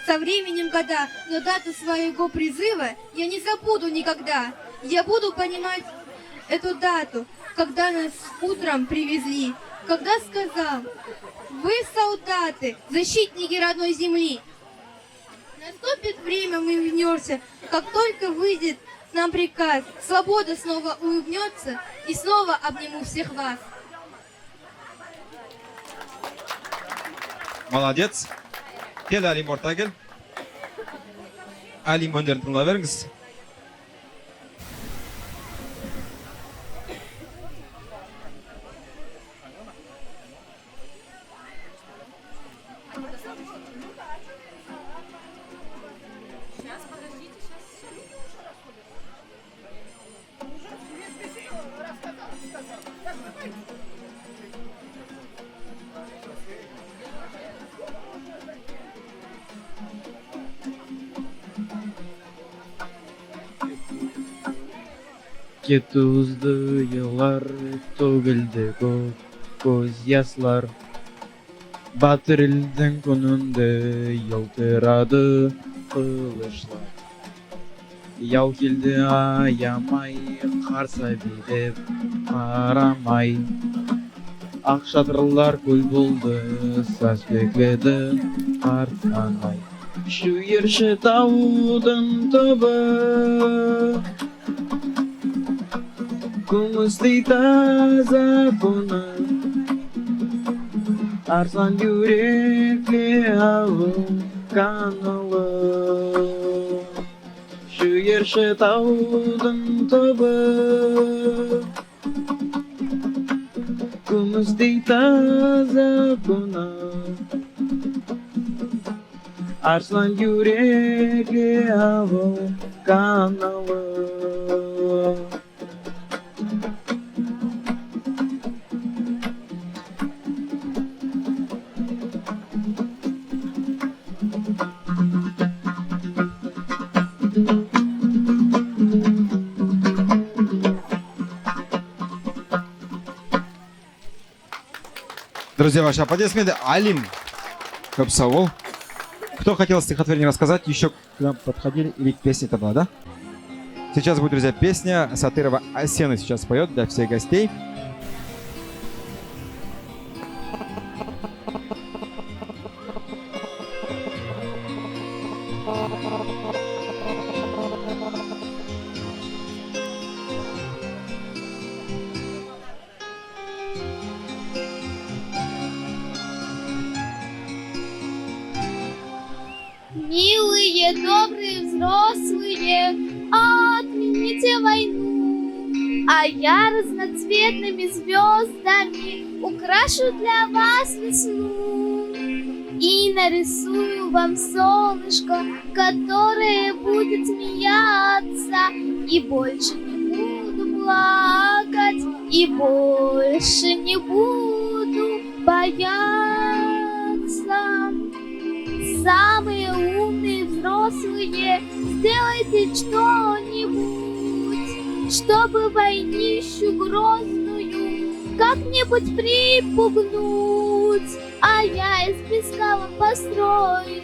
со временем года, но дату своего призыва я не забуду никогда. Я буду понимать эту дату, когда нас утром привезли, когда сказал: вы солдаты, защитники родной земли. Наступит время, мы вернемся, как только выйдет нам приказ, свобода снова улыбнется и снова обниму всех вас. Молодец. Кел, Алим, орта кел. Алим өндерін тыңдап беріңіз. Кетузды yıllar төгілді көз яслар. Батыр елдің күнінде елтірады қылышлар. Яу келді аямай, қарса билеп қарамай. Ақ шатырлар көл болды, саз бекледі артқанай. Шу ерші таудың түбі, күмістей таза күні, арзан yürekli avı kanılı. Şu yerşi taudun tabi, күмістей таза күні, арзан yürekli avı kanılı. Друзья, ваши аплодисменты. Алим Капсавол. Кто хотел стихотворение рассказать, еще к нам подходили, или песня это была, да? Сейчас будет, друзья, песня Сатырова «Осена» сейчас поет для всех гостей. Милые, добрые, взрослые, отмените войну, а я разноцветными звездами украшу для вас весну и нарисую вам солнышко, которое будет смеяться, и больше не буду плакать. и больше не буду бояться. Самые умные взрослые, сделайте что-нибудь, чтобы войнищу грозную как-нибудь припугнуть. А я из песка вам построю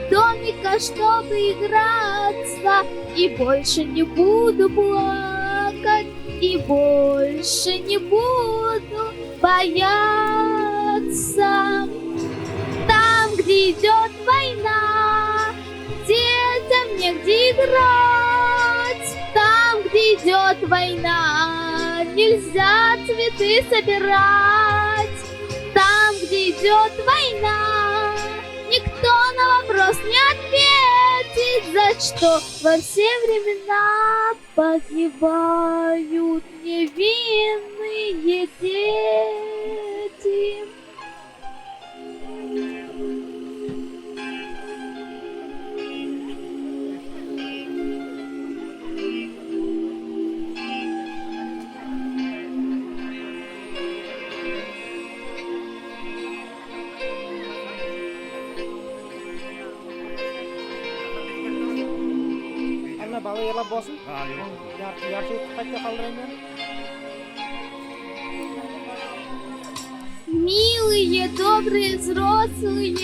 домика, чтобы играться, и больше не буду плакать, и больше не буду бояться. Там, где идет война, детям негде играть. Там, где идет война, нельзя цветы собирать. Там, где идет война, никто на вопрос не ответит, за что во все времена погибают невинные дети. Бала ерлап болсын. Яршы қайтта қалдырайын. Милые, добрые взрослые,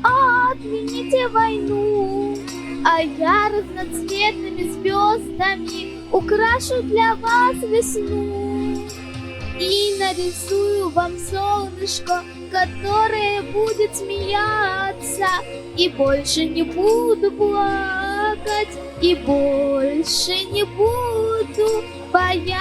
отмените войну, а я разноцветными звездами украшу для вас весну. И нарисую вам солнышко, которое будет смеяться, и больше не буду плакать, и больше не буду бояться.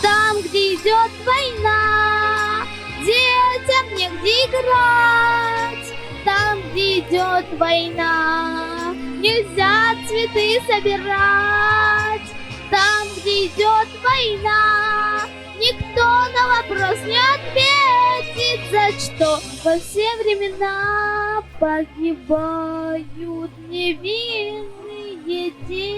Там, где идет война, детям негде играть. Там, где идет война, нельзя цветы собирать. Там, где идет война, никто на вопрос не ответит, за что во все времена погибают невинные дети.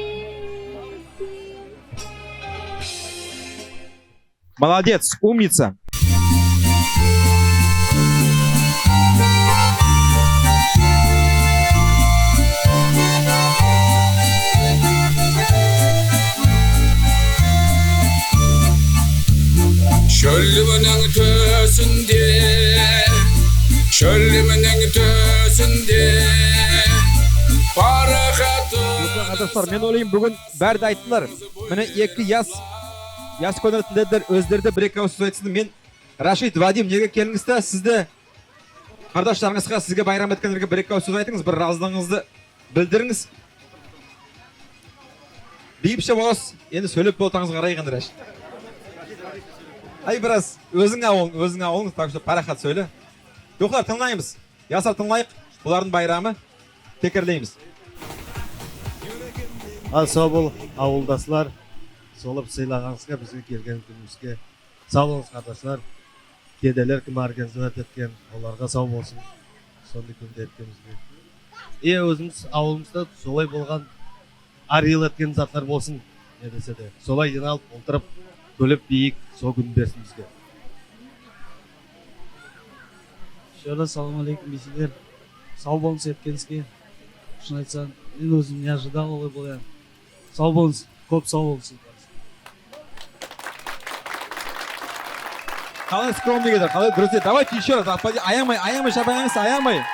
Молодец, умница. Şölümünün tösünde Arkadaşlar, men ойлаймын, бүгін бәрі де айттылар. Міне екі яс көңілділер, өздері бір-екі сөз айтсын. Мен Рашид, Вадим, неге келіңізді? Сізді қардаштарыңызға, сізге байрам еткендерге бір-екі сөз айтыңыз, бір разылығыңызды білдіріңіз. Бейбіше боласыз, енді сөйлеп болтаңыз қарайған Рашид. Ай, біраз өзің ауылың, так что парахат сөйле. Жоқлар, тыңлаймыз. Ясар тыңлайық, бұлардың байрамы текерлейміз. Сау бол, ауылдасылар, солып сыйлағаңызға, бізге келген күнімізге сау болыңыз қардашлар. Кеделер кім организовать еткен, оларға сау болсын. Сондай күнде еткенімізге. Өзіміз ауылымызда солай болған арил еткен заттар болсын, не десе де. Солай жиналып, отырып, бөліп биік, сол күн берсін бізге. Ассаламу алейкум, бейсіздер. Сау болыңыз еткенізге. Шын айтсам, мен өзім не ожидал олай болайын. Сау болыңыз, көп сау болыңыз. Қалай скромный кедер, қалай, друзья, давайте еще раз, аямай, аямай.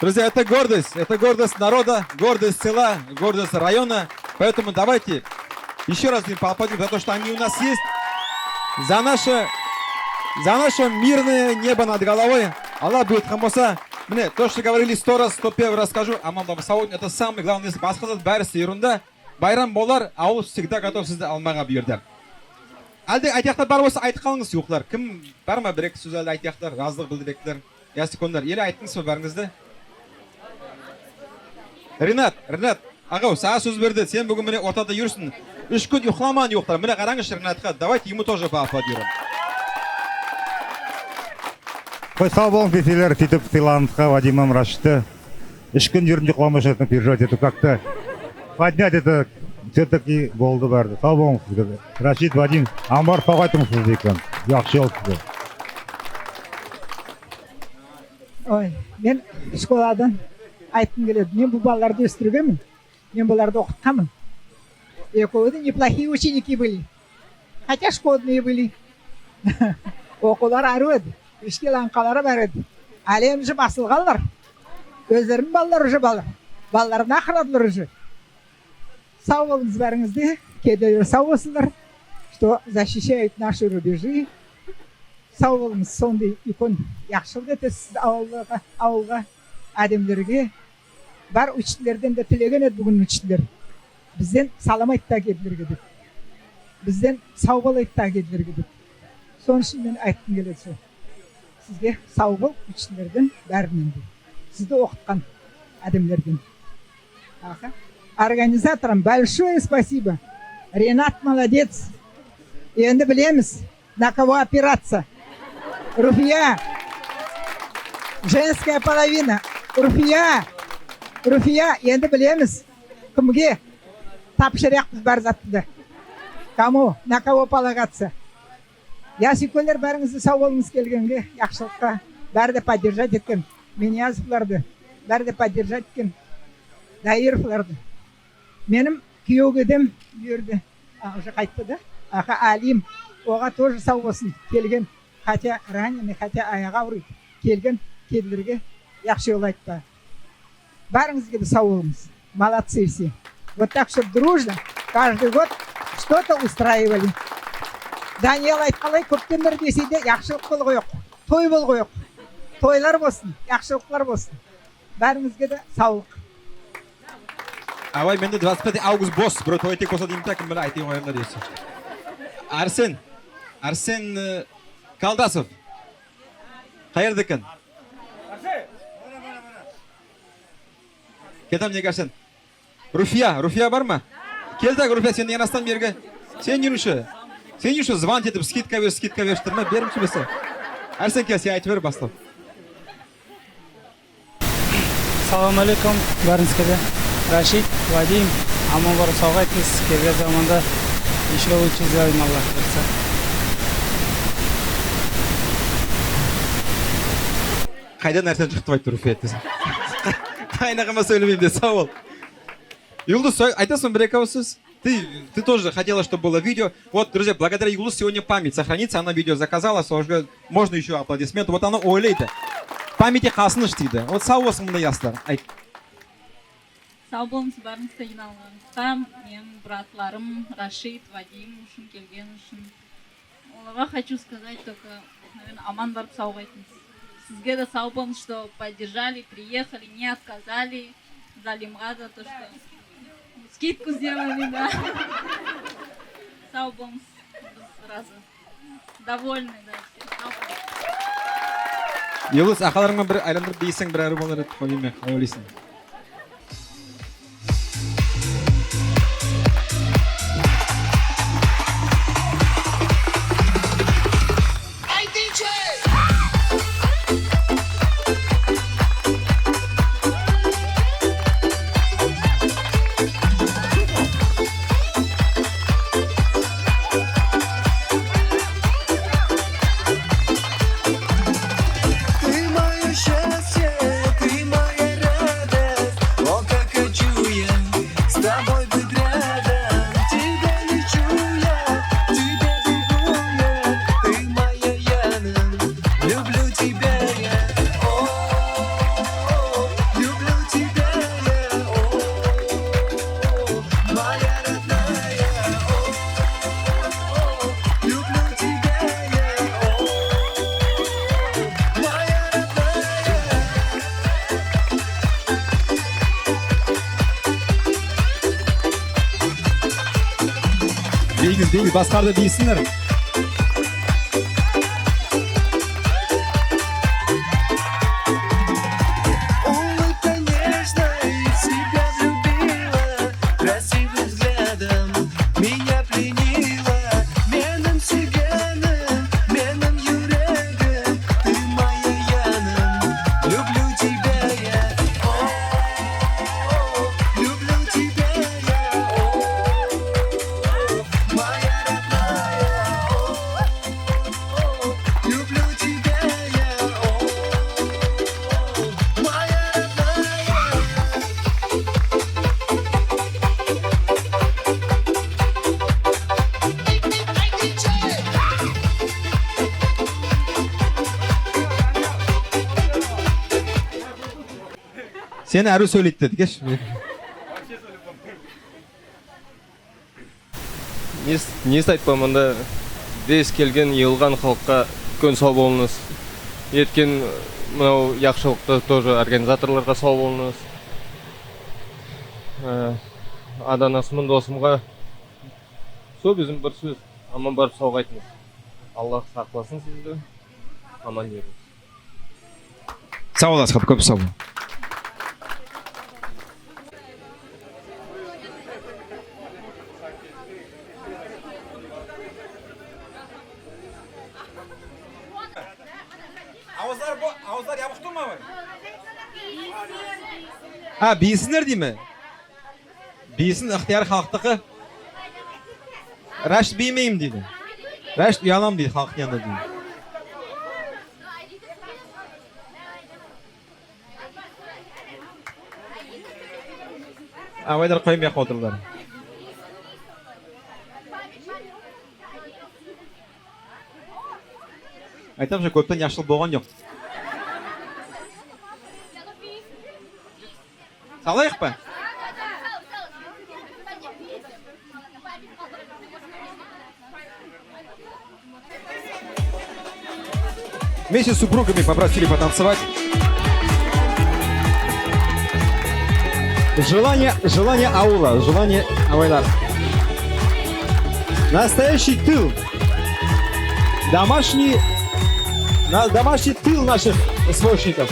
Друзья, это гордость народа, гордость села, гордость района. Поэтому давайте еще раз им поаплодируем за то, что они у нас есть. За наше мирное небо над головой. Аллах будет хамоса. Мне то, что говорили 100 раз, 101 раз скажу. Амандам сегодня это самый главный. Басқада бәрісі ерунда. Байрам болар, ауыл всегда готов сізді алмаға бұйырды. Әлде айтаяқтар бар болса айтып қалыңыз жоқлар. Кім бар ма бір-екі сөз әлде айтаяқтар, разылық білдіректер. Ясикондар, елі айттыңыз ба бәріңізді? Ринат, ағау, саған сөз берді. Сен бүгін міне ортада жүрсің. 3 күн ұйқыламан жоқтар. Міне қараңызшы Ринатқа. Давайте ему тоже поаплодируем. Сау болыңыз бейселер, сөйтіп сыйлаңызға Вадимам Рашидті 3 күн жүрінде құламаш етін переживать ету как-то поднять это все-таки болды барды. Сау болыңыз сізге. Рашид, Вадим, амбар сау қайтыңыз екен. Жақсы жол сізге. Ой, мен школадан айтқым келеді. Мен бұл балаларды өстіргенмін. Мен бұларды оқытқанмын. Екеуі неплохие ученики были. Хотя шкодные были. Оқулар ару еді. Ішке лаңқалары бар еді. Әлем же басылғалар. Өздерінің балалары же балар. Балаларына ақырадылар же. Сау болыңыз бәріңізде. Кедейлер сау болсындар. Что защищают наши рубежи. Сау болыңыз, сондай үлкен яқшылық етесіз ауылға, әдемдерге. Бар учителерден де тілеген еді бүгін учителер. Бізден салам айтта кеділерге деп. Бізден сау бол айтта кеділерге деп. Соның үшін мен айтқым келеді сол. Сізге сау бол учителерден бәрінен де. Сізді оқытқан әдемдерден. Организаторам большое спасибо. Ренат молодец. Енді білеміз, на кого опираться. Руфия. Женская половина. Руфия. Енді білеміз. Кімге тапшыряқпыз бар затты. Кому? На кого полагаться? Ясикөлер бәріңізді сау болыңыз келгенге, яқшылыққа бәрді поддержать еткен. Менязовларды бәрді поддержать еткен. Даировларды. Менің күйеугедем берді. Уже қайтты да. Аха Алим. Оға тоже сау болсын келген. Хотя раненый, хотя аяғы ауырып келген кеділерге яқшы жол айтпа. Бәріңізге де сау болыңыз. Молодцы все. Вот так, чтобы дружно, каждый год что-то устраивали. Даниэл айтқалай көптен бір десейде яқшылық бол қойық. Той бол қойық. Тойлар болсын, яқшылықтар болсын. Бәріңізге де саулық. Авай, менде 25 август бос. Бір той тек болса деймін тәкім білі айтайын ойымда дейсі. Арсен Калдасов. Қайырдыкен? Кетам не Арсен? Руфия бар ма? Келдік, Руфия, сен янастан берге. Сен юшы звонт етіп, скидка верштірме, берім сөйлесі. Арсен кел, сен айтып бер бастап. Салам алейкум, бәріңізге де. Рашид, Вадим, аман бар сауға айтыңыз. Келген заманда еще лучше сделаем, Аллах берсе. Қайдан нәрсен шықты айтты Руфия еттесін. Қайнағыма сөйлемеймін де, сау бол. Юлдус, айтасың бір-екі сөз? Ты тоже хотела, чтобы было видео. Вот, друзья, благодаря Юлдус сегодня память сохранится. Она видео заказала, можно еще аплодисменты. Вот она ойлайды. Памяти қасыныш дейді. Вот сау болсын мұнда ястар. Сау болыңыз бәріңізді жиналғаныңызға. Мен братларым Рашид, Вадим үшін келген үшін. Оларға хочу сказать только, наверное, аман барып сау қайтыңыз. Сізге де сау болыңыз, что поддержали, приехали, не отказали. Залимға за то, что скидку сделали, да. Сау болыңыз, біз сразу довольны, да. Юлдус, ақаларыңмен бір айландырып дейсің, бір әрі болар еді, қойымен, қалай ойлайсың? Дейгіз, басқарды дейсіңдер. Seni әрі сөйлейді деді, кеш. Не айтпам, мұнда дес келген елған халыққа көн сау болыңыз. Еткен мынау яқшылықты тоже организаторларға сау болыңыз. Аданасымын досымға сол біздің бір сөз, аман барып сау қайтыңыз. Аллах сақласын сізді, аман еріңіз. Сау боласыз, көп сау болыңыз. Ауыздар ябық тұр ма? Бейсіңдер дей ме? Бейсін ықтияр халықтықы. Рәшт беймеймін дейді. Рәшт ұялам дейді халықтың yanında дейді. Абайлар қоймай отырлар. Айтам же, көптен яшыл болған жоқ. Салайық па? Вместе с супругами попросили потанцевать. Желание аула, желание авайлар. Настоящий тыл. Домашний тыл наших свойщиков.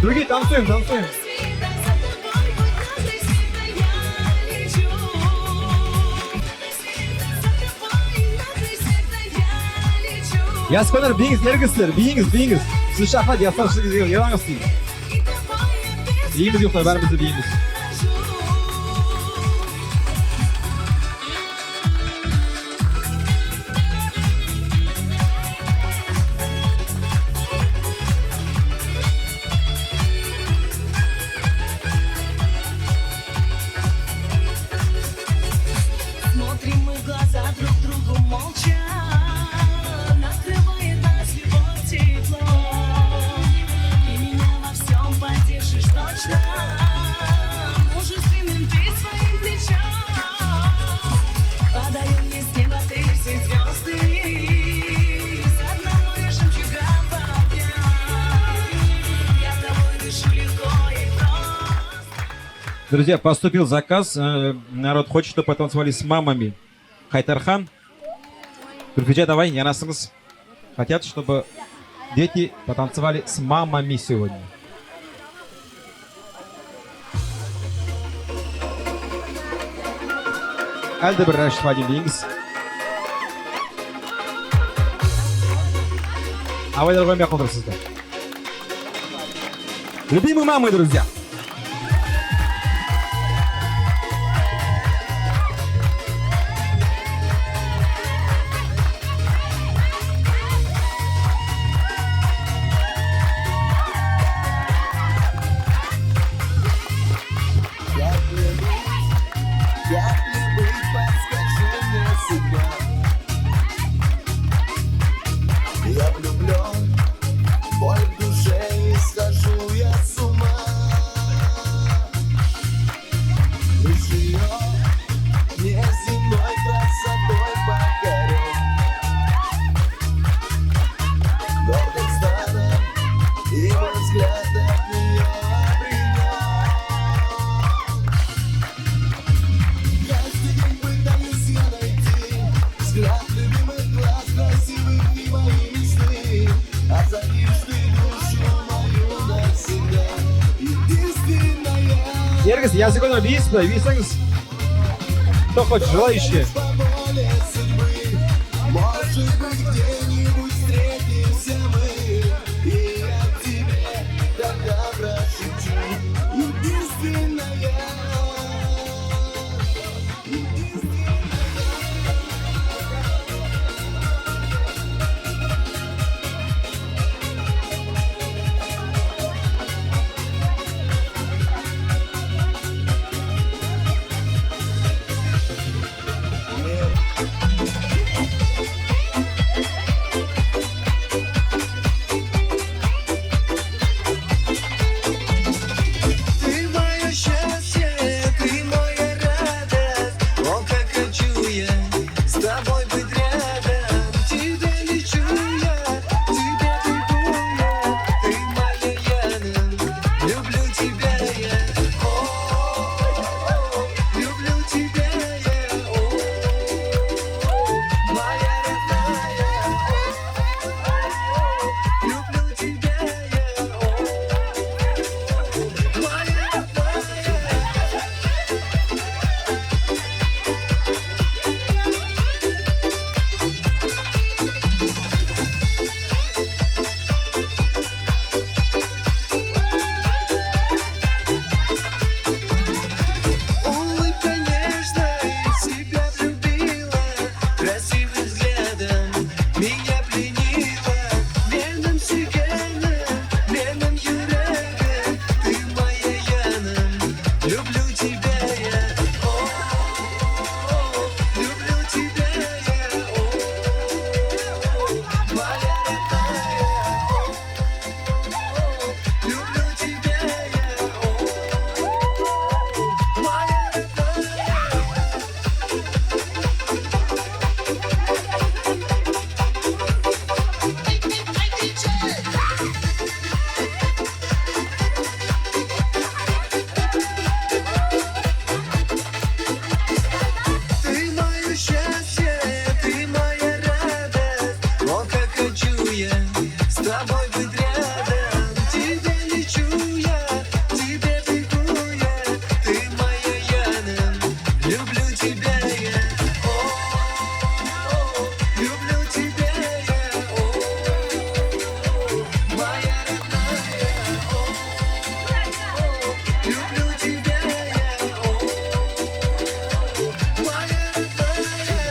Другие танцуем. Ясконар, бейіңіз. Сіз шақлад, ястан шықыз елаңыз дейін. Бейіміз жоқтар, бәрімізді бейіміз. Друзья, поступил заказ. Народ хочет, чтобы потанцевали с мамами. Хайтархан, Гүрфиджа, давай, янасыңыз. Хотят, чтобы дети потанцевали с мамами сегодня. Әлді бір Рашид Вадим дейіңіз. Абайлар қоймай қылдырсыздар. Любимые мамы, друзья. Я влюблен, боль в душе и схожу я с ума. Давайте, я секунду, бейсіңіз. Кто хочет, желающие? Может быть, где-нибудь встретимся мы, и я тебе тогда прошепчу. Единственная. Ты мое счастье, ты моя радость. О, как хочу я с тобой быть рядом. Тебе лечу я, тебе бегу я. Ты моя Яна, люблю тебя я. О, люблю тебя я. О, моя родная. Люблю тебя я. Моя родная. Улыбка нежная, себя влюбила, красивым взглядом меня пленила. Верным сиганом, верным юрегом, ты моя Яна, люблю тебя я. О, люблю тебя я. О, моя родная. Люблю тебя я. Моя родная. Ты мое счастье, ты моя радость. О, как хочу я с тобой быть рядом. Тебе лечу я, тебе бегу я. Ты моя Яна, люблю тебя я. О, люблю тебя я. О, моя родная. О, люблю тебя я. Моя родная.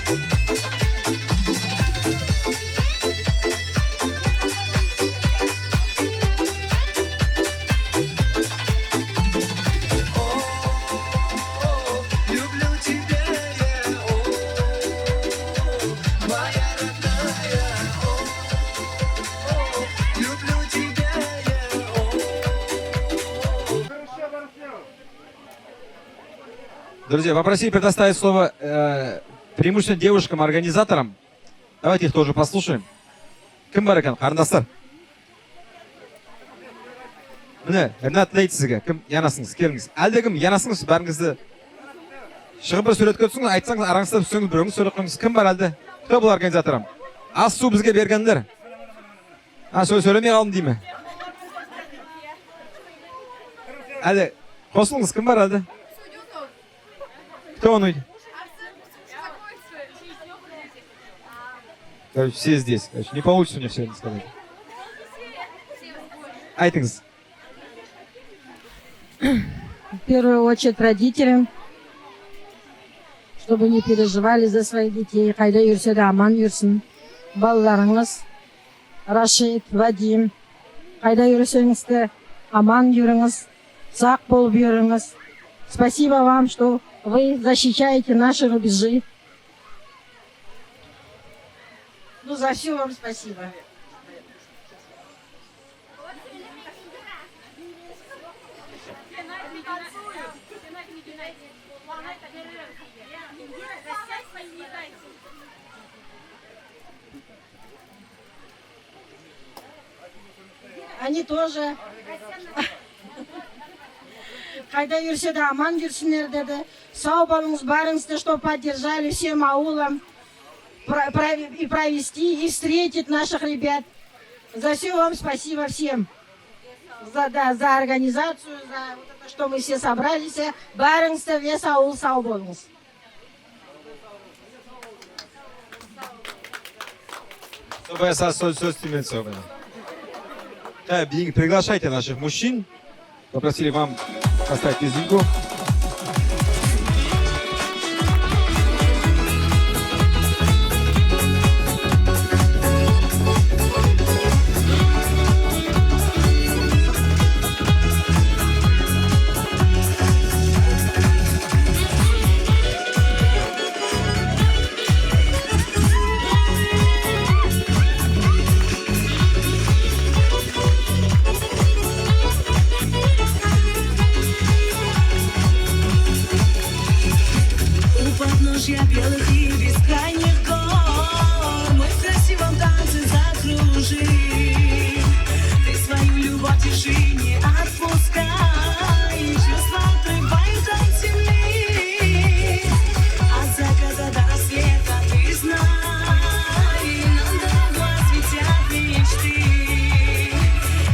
Люблю тебя я. Моя родная. Люблю тебя я. Друзья, попросили предоставить слово преимущественно девушкам-организаторам. Давайте их тоже послушаем. Кім бар екен, қарындастар? Міне, Ринат тілейді сізге. Кім янасыңыз, келіңіз. Әлде-кім янасыңыз, бәріңізді шығып бір суретке түсіңіз, айтсаңыз, араңызда түсіңіз, біреуіңіз сурет қойыңыз. Кім бар әлде? Кто бұл организаторым? Ас су бізге бергендер. Сөйлемей қалдым деймі? Әлде, қосылыңыз, кім бар әлде? Кто он уйдет? Короче, все здесь. Короче, не получится мне все это сказать. Айтыңыз. В первую очередь родителям, чтобы не переживали за своих детей. Қайда жүрсе де аман жүрсін. Балаларыңыз, Рашид, Вадим, қайда жүрсеңіз де аман жүріңіз, сақ болып жүріңіз. Спасибо вам, что вы защищаете наши рубежи. Ну, за все вам спасибо. Они тоже қайда жүрсе де аман жүрсіңдер деді. Сау болыңыз, барыңызды, что поддержали всем аулам и провести, и встретить наших ребят За все вам спасибо всем. За организацию, за вот это, что мы все собрались. Барыңызды вес ауыл сау болыңыз. Сөз тимется. Бинг, приглашайте наших мужчин. Попросили вам поставить визитку. Белых и бескрайних гор мы в красивом танце закружим. Ты свою любовь тишине отпускай, чувства отрывают от земли. От заката до рассвета ты знай, нам до глаз светят мечты.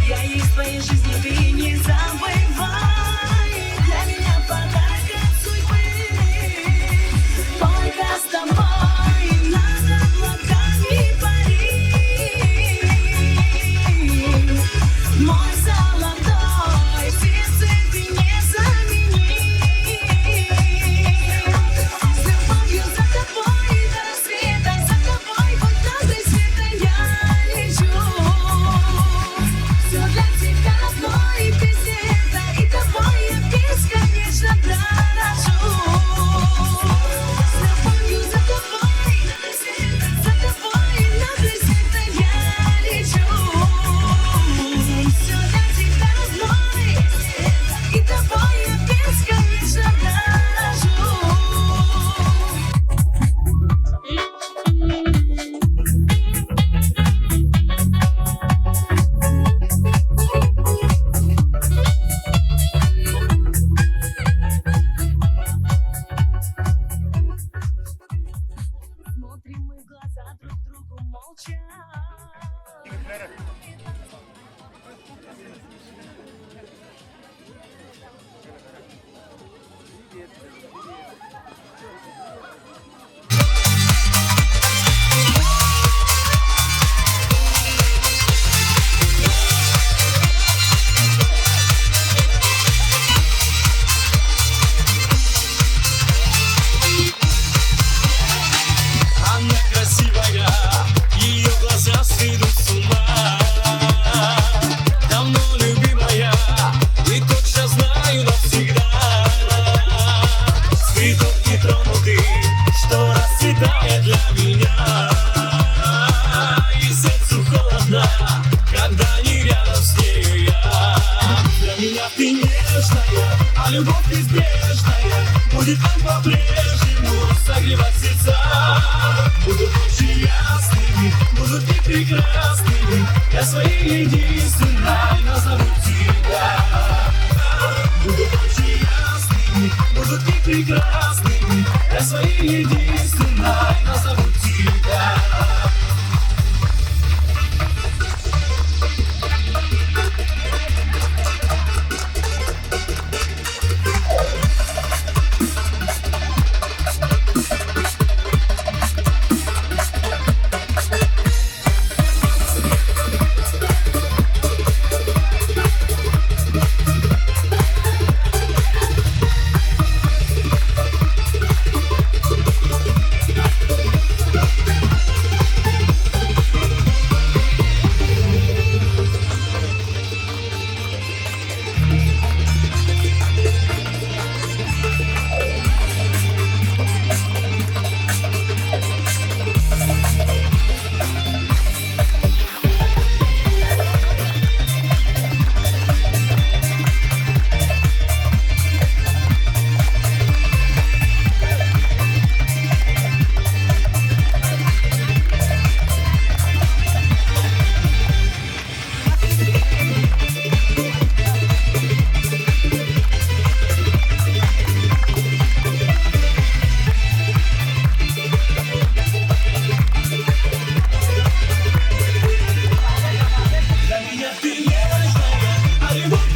Я есть в твоей жизни, ты не забывай. Для меня подарок от судьбы. Только с тобой над облаками пари. Мой золотой, в сердце ты не замени. С любовью за тобой до рассвета, за тобой под каждой света я лечу. Все для тебя одно и без этого, и тобой я бесконечно дорожу. Смотрим мы в глаза друг другу молча. Она красивая, ее глаза сведут с ума. Давно любимая, и точно знаю навсегда. Цветок не тронутый, что расцветает для меня. И сердцу холодно, когда не рядом с нею я. Для меня ты нежная, а любовь неизбежная будет нам по-прежнему согревать сердца. Будут ночи ясными, будут дни прекрасными. Я своей единственной назову тебя. Будут ночи ясными, будут дни прекрасными. Я своей единственной назову тебя.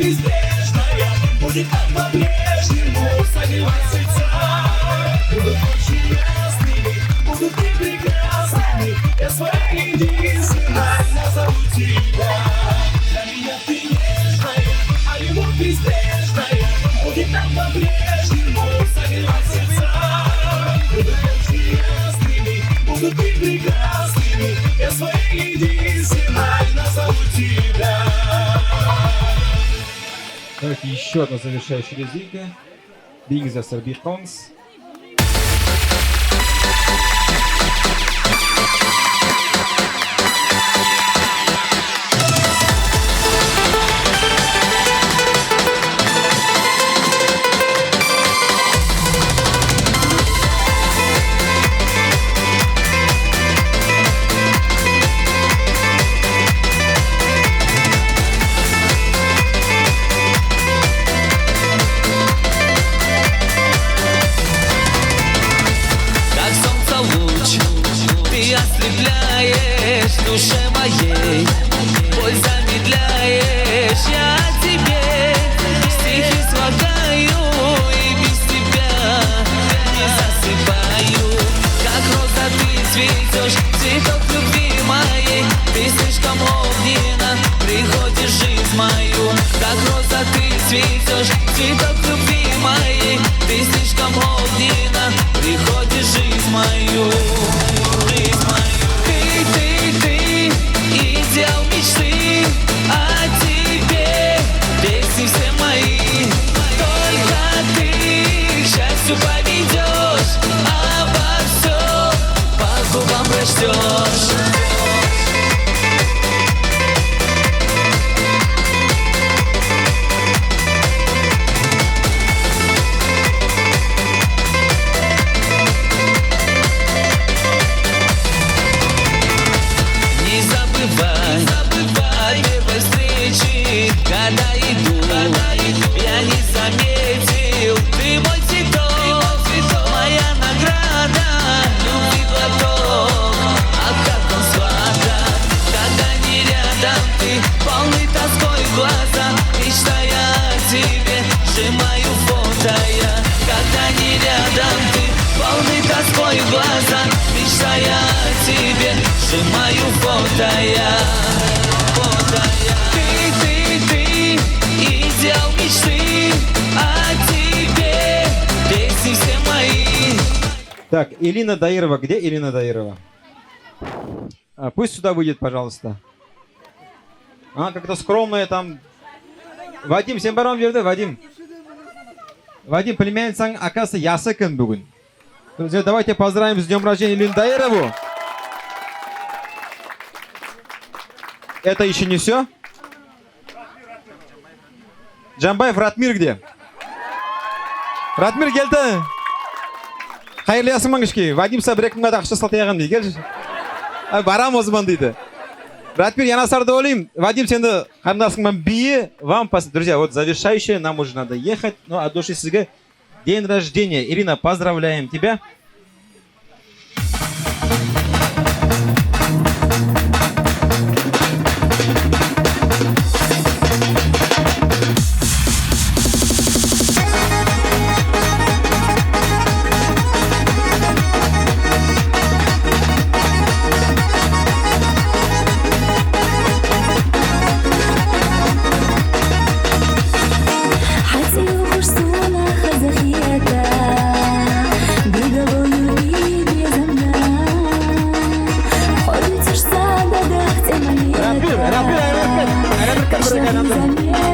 неизбежная, будет так по-прежнему согревать сердца. Будут ночи ясными, будут дни прекрасными, я своей единственной назову тебя. Для меня ты нежная, а любовь неизбежная, будет так по-прежнему согревать сердца. Будут ночи ясными, будут дни прекрасными, я своей единственной назову тебя. Давайте еще одна завершающая резинка. Бигза Сарбихонс. Душе моей, боль замедляешь, я тебе стихи слагаю и без тебя не засыпаю. Как роза ты цветешь, цветок любви моей, ты слишком огненно приходишь в жизнь мою. Как роза ты цветешь, цветок любви моей, ты слишком огненно приходишь в жизнь мою. Жизнь мою. Ты, идеал мечты, о тебе песни все мои. Только ты к счастью поведешь, обо всем по губам прочтешь. Когда иду, я не заметил, ты мой цветок, моя награда, любви глоток, а как он сладок. Когда не рядом ты, полны тоской глаза, мечтая о тебе, сжимаю фото я. Когда не рядом ты, полны тоской глаза, мечтая о тебе, сжимаю фото я. Ты, идеал мечты, о тебе песни все мои. Так, Элина Даирова. Где Элина Даирова? Пусть сюда выйдет, пожалуйста. Она как-то скромная там. Вадим, сен барам верді, Вадим. Вадим, племянницаң оказывается ясы күн бүгін. Друзья, давайте поздравим с днем рождения Элину Даирову. Это еще не все. Джамбаев, Ратмир где? Ратмир келді. Қайырлы ясың маңышки. Вадим сабірек мұнда ақша салты яғам дейді. Келші. Барам озыман дейді. Ратмир, я на сарды олейм. Вадим, сенді қарындасыңман бие. Вам, друзья, вот завершающее. Нам уже надо ехать. Но от души сізге день рождения. Ирина, поздравляем тебя. Ратмир,